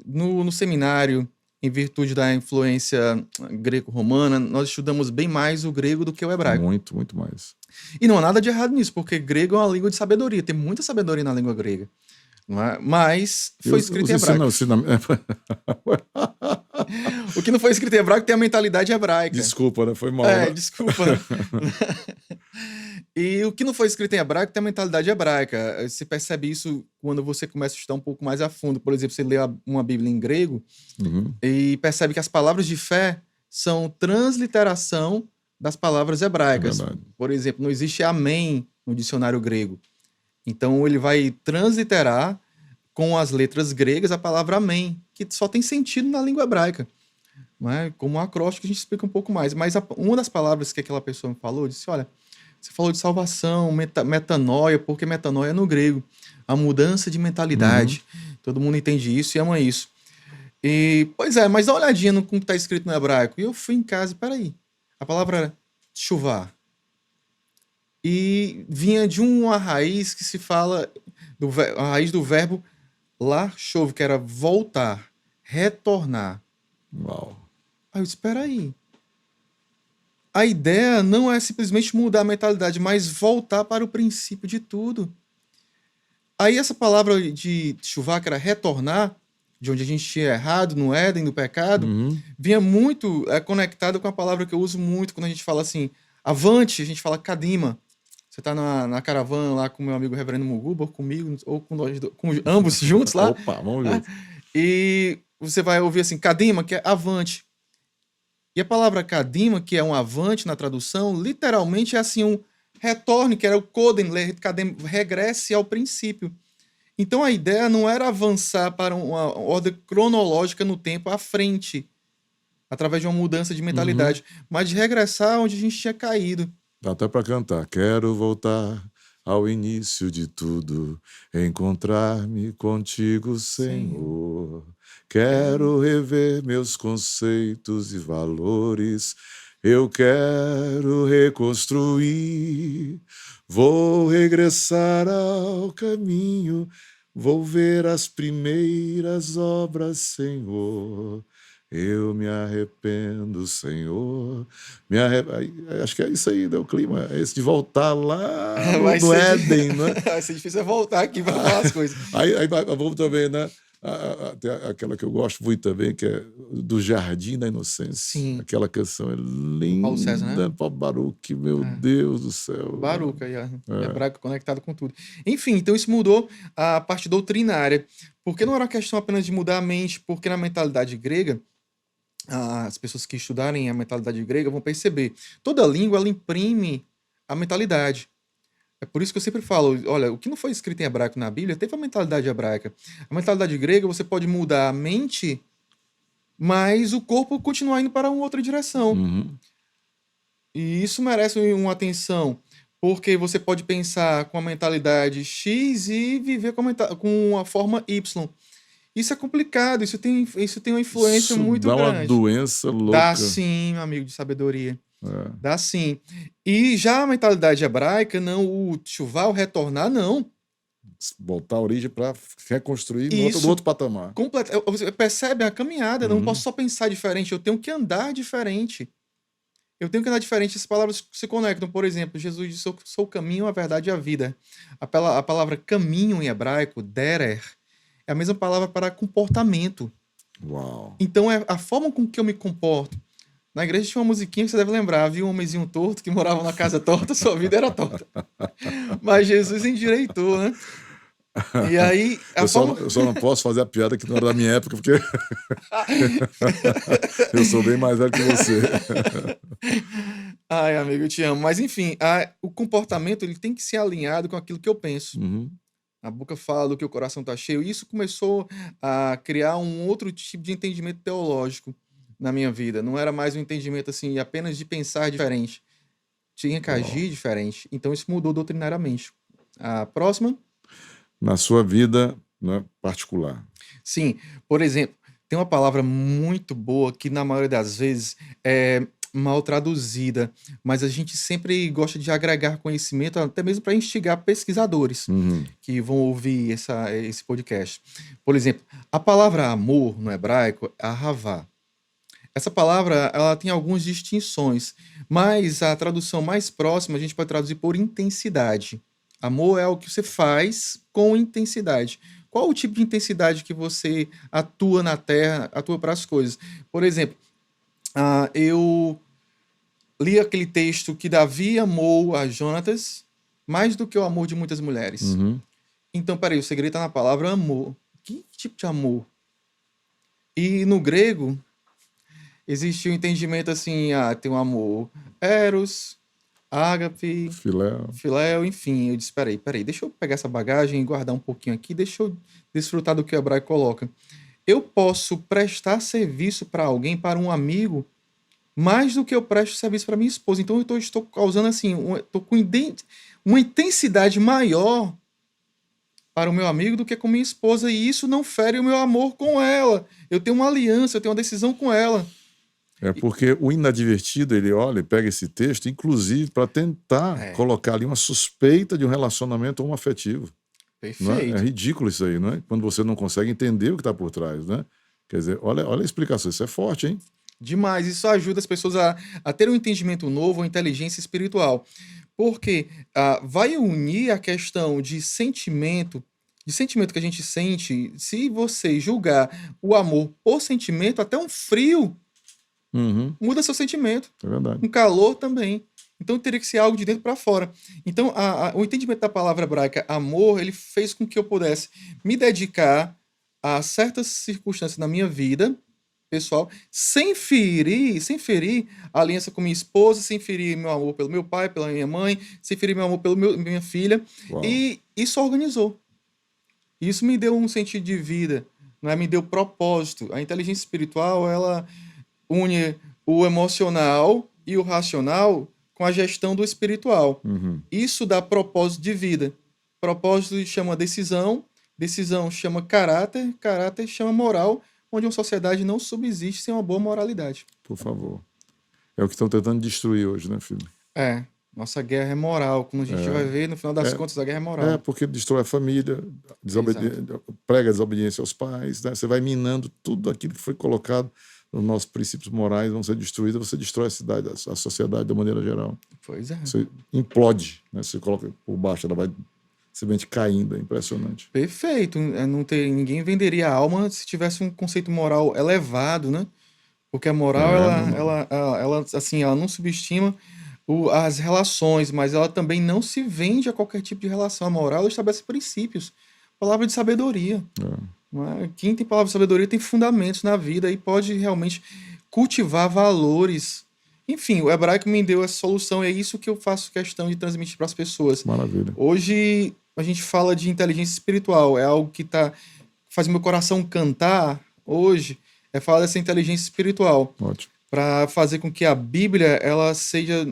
no seminário, em virtude da influência greco-romana, nós estudamos bem mais o grego do que o hebraico. Muito, muito mais. E não há nada de errado nisso, porque grego é uma língua de sabedoria. Tem muita sabedoria na língua grega. Não é? Mas foi escrito em hebraico. O que não foi escrito em hebraico tem a mentalidade hebraica. Desculpa, né? Foi mal. Né? Desculpa. E o que não foi escrito em hebraico tem a mentalidade hebraica. Você percebe isso quando você começa a estudar um pouco mais a fundo. Por exemplo, você lê uma Bíblia em grego e percebe que as palavras de fé são transliteração das palavras hebraicas. Por exemplo, não existe amém no dicionário grego. Então, ele vai transliterar com as letras gregas a palavra amém, que só tem sentido na língua hebraica. Não é? Como um acróstico, a gente explica um pouco mais. Mas uma das palavras que aquela pessoa me falou, disse, olha, você falou de salvação, metanoia, porque metanoia é no grego. A mudança de mentalidade. Todo mundo entende isso e ama isso. E, pois é, mas dá uma olhadinha no que está escrito no hebraico. E eu fui em casa e, peraí, a palavra era chuvá. E vinha de uma raiz que se fala, a raiz do verbo lachov, que era voltar, retornar. Uau. Aí eu disse, espera aí. A ideia não é simplesmente mudar a mentalidade, mas voltar para o princípio de tudo. Aí essa palavra de chuvá, que era retornar, de onde a gente tinha errado, no Éden, no pecado, vinha muito conectado com a palavra que eu uso muito quando a gente fala assim, avante, a gente fala kadima. Você tá na caravana lá com o meu amigo Reverendo Muguba, ou comigo, ou com ambos juntos lá. Opa, vamos ver. E você vai ouvir assim, kadima, que é avante. E a palavra kadima, que é um avante na tradução, literalmente é assim um retorne, que era o kodem, regresse ao princípio. Então a ideia não era avançar para uma ordem cronológica no tempo à frente, através de uma mudança de mentalidade, mas de regressar onde a gente tinha caído. Dá até para cantar. Quero voltar ao início de tudo, encontrar-me contigo, Senhor. Quero rever meus conceitos e valores. Eu quero reconstruir. Vou regressar ao caminho. Vou ver as primeiras obras, Senhor. Eu me arrependo, Senhor. Acho que é isso aí, né? O clima. É esse de voltar lá no Éden, né? Vai ser difícil voltar aqui para falar as coisas. Aí vamos também, né? Tem aquela que eu gosto muito também, que é do Jardim da Inocência. Sim. Aquela canção é linda. Paulo César, né? Paulo Baruch, meu Deus do céu. Baruch, hebraico conectado com tudo. Enfim, então isso mudou a parte doutrinária. Porque não era uma questão apenas de mudar a mente, porque na mentalidade grega, as pessoas que estudarem a mentalidade grega vão perceber. Toda língua, ela imprime a mentalidade. É por isso que eu sempre falo, olha, o que não foi escrito em hebraico na Bíblia, teve a mentalidade hebraica. A mentalidade grega, você pode mudar a mente, mas o corpo continua indo para uma outra direção. E isso merece uma atenção, porque você pode pensar com a mentalidade X e viver com a forma Y. Isso é complicado, isso tem uma influência muito grande. Dá uma doença louca. Dá sim, meu amigo de sabedoria. Dá sim. E já a mentalidade hebraica, não, o chuvá, o retornar, não. voltar à origem para reconstruir no Isso. outro patamar. Você percebe a caminhada, eu não Uhum. posso só pensar diferente, eu tenho que andar diferente. Eu tenho que andar diferente, as palavras se conectam. Por exemplo, Jesus disse: "Eu sou o caminho, a verdade e a vida". A palavra caminho em hebraico, derer, é a mesma palavra para comportamento. Uau. Então é a forma com que eu me comporto. Na igreja tinha uma musiquinha que você deve lembrar, viu um homenzinho torto que morava na casa torta, sua vida era torta. Mas Jesus endireitou, né? E aí, a forma... Eu só não posso fazer a piada que não era da minha época, porque eu sou bem mais velho que você. Ai, amigo, eu te amo. Mas enfim, o comportamento ele tem que ser alinhado com aquilo que eu penso. Uhum. A boca fala do que o coração tá cheio. E isso começou a criar um outro tipo de entendimento teológico na minha vida. Não era mais um entendimento assim apenas de pensar diferente. Tinha que agir diferente. Então isso mudou doutrinariamente. A próxima? Na sua vida, né, particular. Sim. Por exemplo, tem uma palavra muito boa que na maioria das vezes é mal traduzida, mas a gente sempre gosta de agregar conhecimento, até mesmo para instigar pesquisadores Uhum. que vão ouvir esse podcast. Por exemplo, a palavra amor no hebraico é ahavá. Essa palavra ela tem algumas distinções, mas a tradução mais próxima a gente pode traduzir por intensidade. Amor é o que você faz com intensidade. Qual o tipo de intensidade que você atua na terra, atua para as coisas? Por exemplo, eu li aquele texto que Davi amou a Jonatas mais do que o amor de muitas mulheres. Uhum. Então, peraí, o segredo está na palavra amor. Que tipo de amor? E no grego, existe um entendimento assim, tem um amor eros, ágape, filéu, enfim. Eu disse, peraí, deixa eu pegar essa bagagem e guardar um pouquinho aqui, deixa eu desfrutar do que o hebraico coloca. Eu posso prestar serviço para alguém, para um amigo, mais do que eu presto serviço para minha esposa. Então eu estou causando assim, estou com uma intensidade maior para o meu amigo do que com minha esposa, e isso não fere o meu amor com ela. Eu tenho uma aliança, eu tenho uma decisão com ela. É porque o inadvertido, ele olha e pega esse texto, inclusive para tentar colocar ali uma suspeita de um relacionamento homoafetivo. Perfeito. Não é? É ridículo isso aí, não é? Quando você não consegue entender o que está por trás, né? Quer dizer, olha a explicação, isso é forte, hein? Demais, isso ajuda as pessoas a ter um entendimento novo, uma inteligência espiritual. Porque vai unir a questão de sentimento que a gente sente. Se você julgar o amor por sentimento, até um frio muda seu sentimento. É verdade. Um calor também. Então teria que ser algo de dentro para fora. Então o entendimento da palavra hebraica amor, ele fez com que eu pudesse me dedicar a certas circunstâncias na minha vida pessoal, sem ferir a aliança com minha esposa, sem ferir meu amor pelo meu pai, pela minha mãe, sem ferir meu amor pela minha filha. Uau. E isso organizou. Isso me deu um sentido de vida, né? Me deu propósito. A inteligência espiritual, ela une o emocional e o racional com a gestão do espiritual. Isso dá propósito de vida. Propósito chama decisão chama caráter chama moral, onde uma sociedade não subsiste sem uma boa moralidade. Por favor. É o que estão tentando destruir hoje, né, filho? Nossa guerra é moral. Como a gente vai ver, no final das contas, a guerra é moral. Porque destrói a família, prega a desobediência aos pais, né? Você vai minando tudo aquilo que foi colocado nos nossos princípios morais, vão ser destruídos, você destrói a cidade, a sociedade de maneira geral. Pois é. Você implode, né? Você coloca por baixo, ela vai simplesmente caindo, é impressionante. Perfeito. Ninguém venderia a alma se tivesse um conceito moral elevado, né? Porque a moral, ela não subestima as relações, mas ela também não se vende a qualquer tipo de relação. A moral, ela estabelece princípios. Palavra de sabedoria. Quem tem palavra de sabedoria tem fundamentos na vida e pode realmente cultivar valores. Enfim, o hebraico me deu essa solução e é isso que eu faço questão de transmitir para as pessoas. Maravilha. Hoje a gente fala de inteligência espiritual, é algo que faz meu coração cantar hoje, é falar dessa inteligência espiritual. Ótimo. Para fazer com que a Bíblia ela seja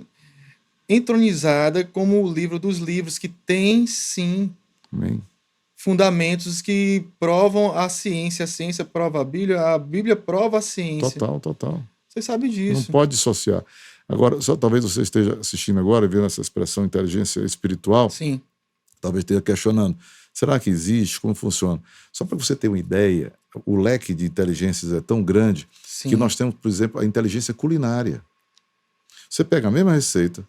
entronizada como o livro dos livros, que tem, sim, Amém, fundamentos que provam a ciência prova a Bíblia prova a ciência. Total. Você sabe disso. Não pode dissociar. Agora, só talvez você esteja assistindo agora, vendo essa expressão inteligência espiritual, Sim. talvez esteja questionando. Será que existe? Como funciona? Só para você ter uma ideia, o leque de inteligências é tão grande que Sim. nós temos, por exemplo, a inteligência culinária. Você pega a mesma receita,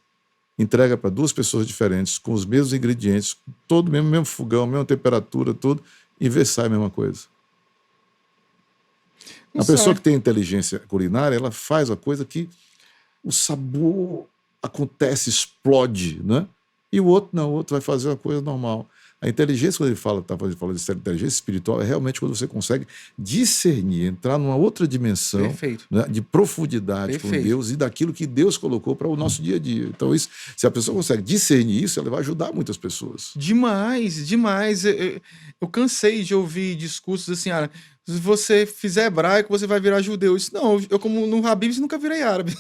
entrega para duas pessoas diferentes, com os mesmos ingredientes, todo o mesmo fogão, mesma temperatura, tudo, e vê se sai a mesma coisa. Não A pessoa sai. que tem inteligência culinária, ela faz a coisa que o sabor acontece, explode, né? E o outro não, o outro vai fazer uma coisa normal. A inteligência, quando ele fala de inteligência espiritual, é realmente quando você consegue discernir, entrar numa outra dimensão, Perfeito. né, de profundidade com Perfeito. Deus e daquilo que Deus colocou para o nosso dia a dia. Então, isso, se a pessoa consegue discernir isso, ela vai ajudar muitas pessoas. Demais, demais. Eu cansei de ouvir discursos assim, se você fizer hebraico, você vai virar judeu. Isso não, eu como no Habib's nunca virei árabe.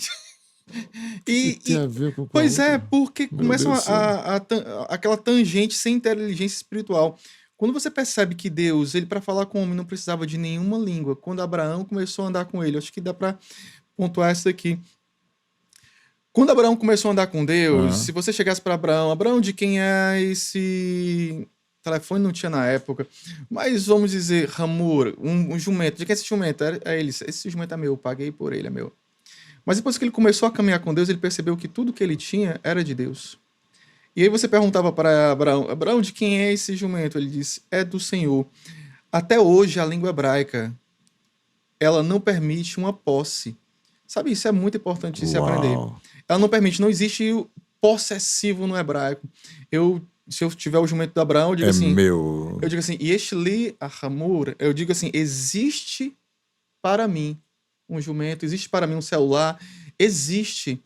O que tem a ver com a Pois é, outra? porque Meu começa Deus do céu. aquela tangente sem inteligência espiritual. Quando você percebe que Deus, ele para falar com o homem não precisava de nenhuma língua, quando Abraão começou a andar com ele, acho que dá para pontuar isso aqui. Quando Abraão começou a andar com Deus, Aham. se você chegasse para Abraão, de quem é esse telefone? Não tinha na época, mas vamos dizer, Hamur, um jumento. De quem é esse jumento? É ele. Esse jumento é meu, eu paguei por ele, é meu. Mas depois que ele começou a caminhar com Deus, ele percebeu que tudo que ele tinha era de Deus. E aí você perguntava para Abraão, de quem é esse jumento? Ele disse, é do Senhor. Até hoje, a língua hebraica, ela não permite uma posse. Sabe, isso é muito importante de se aprender. Uau. Ela não permite, não existe o possessivo no hebraico. Se eu tiver o jumento do Abraão, eu digo É assim, meu. eu digo assim, Yeshli Ahamur, eu digo assim, existe para mim um jumento, existe para mim um celular, existe.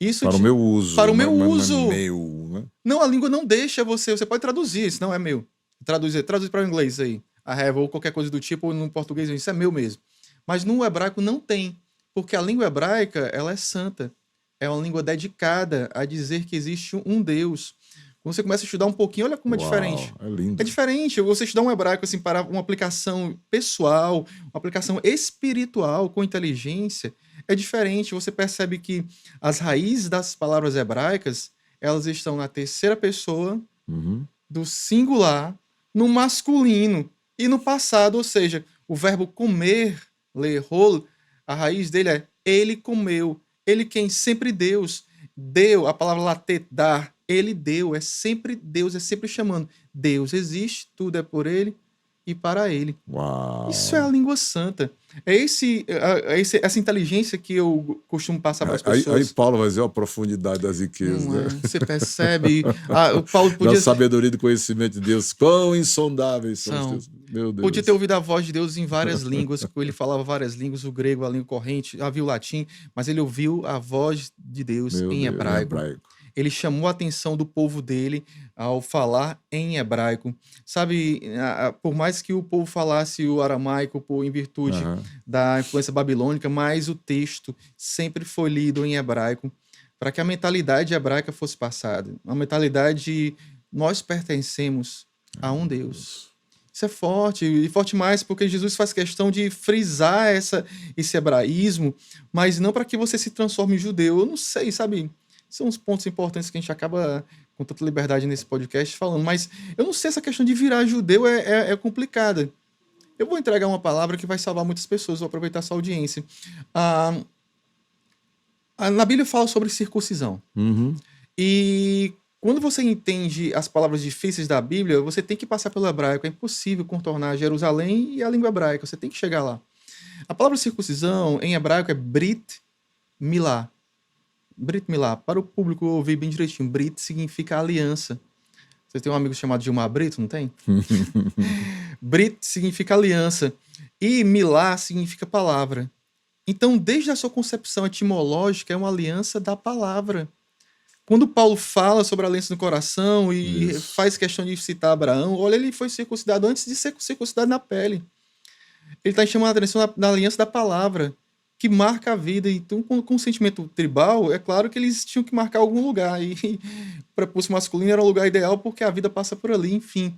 Isso Para o meu uso. para o meu mas uso. Não é meu, né? Não, a língua não deixa você pode traduzir, isso não é meu. Traduz para o inglês aí, a have, ou qualquer coisa do tipo, ou no português, isso é meu mesmo. Mas no hebraico não tem, porque a língua hebraica, ela é santa. É uma língua dedicada a dizer que existe um Deus. Quando você começa a estudar um pouquinho, olha como é diferente. É lindo. É diferente você estudar um hebraico assim, para uma aplicação pessoal, uma aplicação espiritual com inteligência. É diferente. Você percebe que as raízes das palavras hebraicas, elas estão na terceira pessoa, Uhum. do singular, no masculino e no passado. Ou seja, o verbo comer, lehol, a raiz dele é ele comeu. Ele quem? Sempre Deus. Deu, a palavra latet, dar. Ele deu, é sempre Deus, é sempre chamando. Deus existe, tudo é por ele e para ele. Uau. Isso é a língua santa. É essa inteligência que eu costumo passar para as Aí pessoas. Paulo vai dizer a profundidade das riquezas, Não é? né? Você percebe? O Paulo Da podia, sabedoria e do conhecimento de Deus. Quão insondáveis são os São. teus. Meu Deus. podia ter ouvido a voz de Deus em várias línguas, ele falava várias línguas, o grego, a língua corrente, havia o latim, mas ele ouviu a voz de Deus Meu em Deus, hebraico. Ele chamou a atenção do povo dele ao falar em hebraico. Sabe, por mais que o povo falasse o aramaico em virtude Aham. da influência babilônica, mas o texto sempre foi lido em hebraico para que a mentalidade hebraica fosse passada. Uma mentalidade de nós pertencemos a um Deus. Isso é forte, e forte mais porque Jesus faz questão de frisar esse hebraísmo, mas não para que você se transforme em judeu. Eu não sei, sabe? São uns pontos importantes que a gente acaba com tanta liberdade nesse podcast falando, mas eu não sei, essa questão de virar judeu é complicada. Eu vou entregar uma palavra que vai salvar muitas pessoas, vou aproveitar essa audiência. Na Bíblia fala sobre circuncisão. Uhum. E quando você entende as palavras difíceis da Bíblia, você tem que passar pelo hebraico. É impossível contornar Jerusalém e a língua hebraica. Você tem que chegar lá. A palavra circuncisão em hebraico é Brit Milá. Brit Milá. Para o público ouvir bem direitinho, Brit significa aliança. Você tem um amigo chamado Gilmar Brito, não tem? Brit significa aliança. E Milá significa palavra. Então, desde a sua concepção etimológica, é uma aliança da palavra. Quando Paulo fala sobre a aliança no coração e Isso. faz questão de citar Abraão, olha, ele foi circuncidado antes de ser circuncidado na pele. Ele está chamando a atenção na aliança da palavra, que marca a vida. Então, com o sentimento tribal, é claro que eles tinham que marcar algum lugar. E o prepúcio masculino era o lugar ideal porque a vida passa por ali, enfim.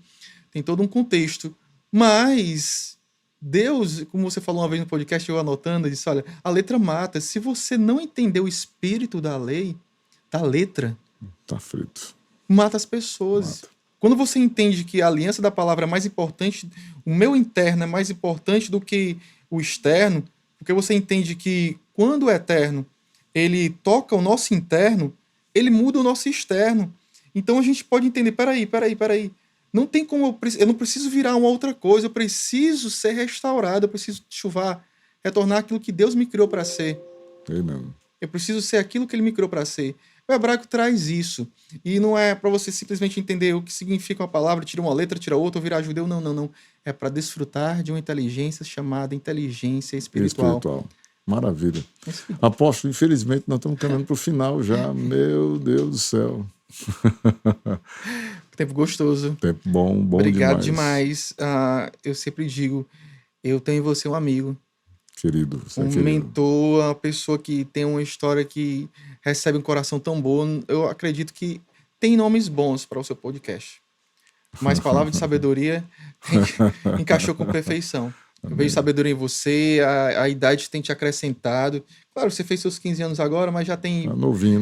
Tem todo um contexto. Mas Deus, como você falou uma vez no podcast, eu anotando, disse, olha, a letra mata. Se você não entender o espírito da lei, da letra, Tá frito. mata as pessoas. Mata. Quando você entende que a aliança da palavra é mais importante, o meu interno é mais importante do que o externo, porque você entende que quando o eterno ele toca o nosso interno, ele muda o nosso externo. Então a gente pode entender, peraí. Não tem como eu não preciso virar uma outra coisa, eu preciso ser restaurado, eu preciso chuvar, retornar aquilo que Deus me criou para ser. Amen. Eu preciso ser aquilo que ele me criou para ser. O hebraico traz isso. E não é para você simplesmente entender o que significa uma palavra, tira uma letra, tira outra, ou virar judeu. Não. É para desfrutar de uma inteligência chamada inteligência espiritual. Maravilha. Apóstolo, infelizmente nós estamos caminhando para o final já. Meu Deus do céu. Tempo gostoso. Tempo bom Obrigado demais. Eu sempre digo, eu tenho em você um amigo. Querido, você um é querido. mentor, uma pessoa que tem uma história que recebe um coração tão bom. Eu acredito que tem nomes bons para o seu podcast. Mas palavra de sabedoria encaixou com perfeição. Eu vejo sabedoria em você, a idade tem te acrescentado. Claro, você fez seus 15 anos agora, mas já tem Novinho.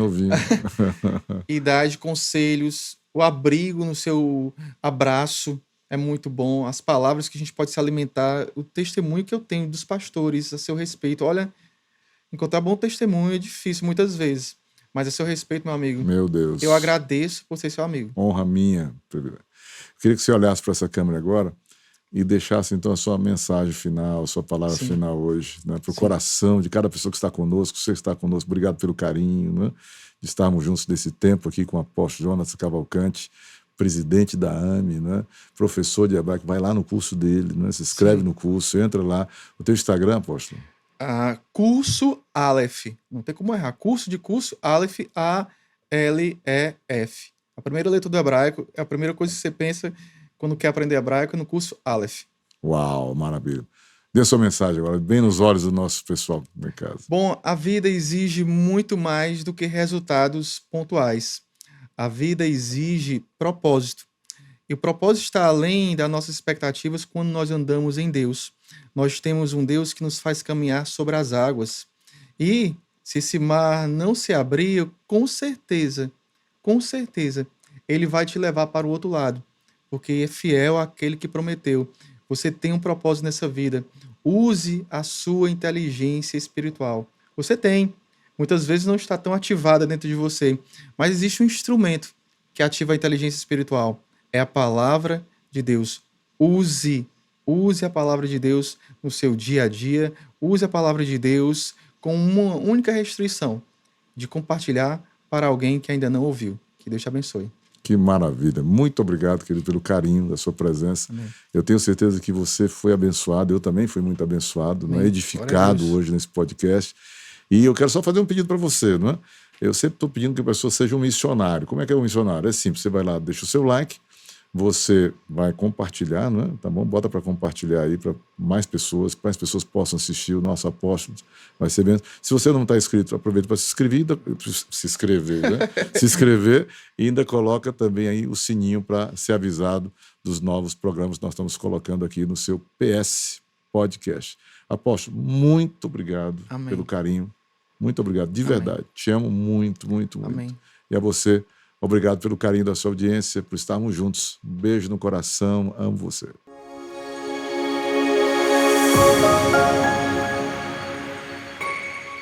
idade, conselhos, o abrigo no seu abraço é muito bom. As palavras que a gente pode se alimentar, o testemunho que eu tenho dos pastores a seu respeito. Olha, encontrar bom testemunho é difícil muitas vezes, mas a seu respeito, meu amigo, Meu Deus. eu agradeço por ser seu amigo. Honra minha. Eu queria que você olhasse para essa câmera agora e deixasse então a sua mensagem final, a sua palavra Sim. final hoje, né, para o Sim. coração de cada pessoa que está conosco, você que está conosco, obrigado pelo carinho, né, de estarmos juntos nesse tempo aqui com o apóstolo Jonas Cavalcante, presidente da AME, né, professor de hebraico, vai lá no curso dele, né, se inscreve Sim. no curso, entra lá. O teu Instagram, apóstolo? Curso Aleph, não tem como errar, curso, Aleph, A-L-E-F. A primeira letra do hebraico é a primeira coisa que você pensa quando quer aprender hebraico, no curso Aleph. Uau, maravilha. Dê sua mensagem agora, bem nos olhos do nosso pessoal em casa. Bom, a vida exige muito mais do que resultados pontuais. A vida exige propósito. E o propósito está além das nossas expectativas quando nós andamos em Deus. Nós temos um Deus que nos faz caminhar sobre as águas. E se esse mar não se abrir, com certeza, ele vai te levar para o outro lado. Porque é fiel àquele que prometeu. Você tem um propósito nessa vida. Use a sua inteligência espiritual. Você tem. Muitas vezes não está tão ativada dentro de você. Mas existe um instrumento que ativa a inteligência espiritual. É a palavra de Deus. Use a palavra de Deus no seu dia a dia. Use a palavra de Deus com uma única restrição: de compartilhar para alguém que ainda não ouviu. Que Deus te abençoe. Que maravilha. Muito obrigado, querido, pelo carinho da sua presença. Amém. Eu tenho certeza que você foi abençoado, eu também fui muito abençoado, não é? Edificado hoje nesse podcast. E eu quero só fazer um pedido para você, não é? Eu sempre estou pedindo que a pessoa seja um missionário. Como é que é um missionário? É simples, você vai lá, deixa o seu like, você vai compartilhar, não é? Tá bom? Bota para compartilhar aí para mais pessoas, que mais pessoas possam assistir o nosso apóstolo. Vai ser bem. Se você não está inscrito, aproveita para se inscrever, né? Se inscrever e ainda coloca também aí o sininho para ser avisado dos novos programas que nós estamos colocando aqui no seu PS Podcast. Apóstolo, muito obrigado pelo carinho. Muito obrigado, de verdade. Te amo muito. Amém. E a você, obrigado pelo carinho da sua audiência, por estarmos juntos. Um beijo no coração, amo você.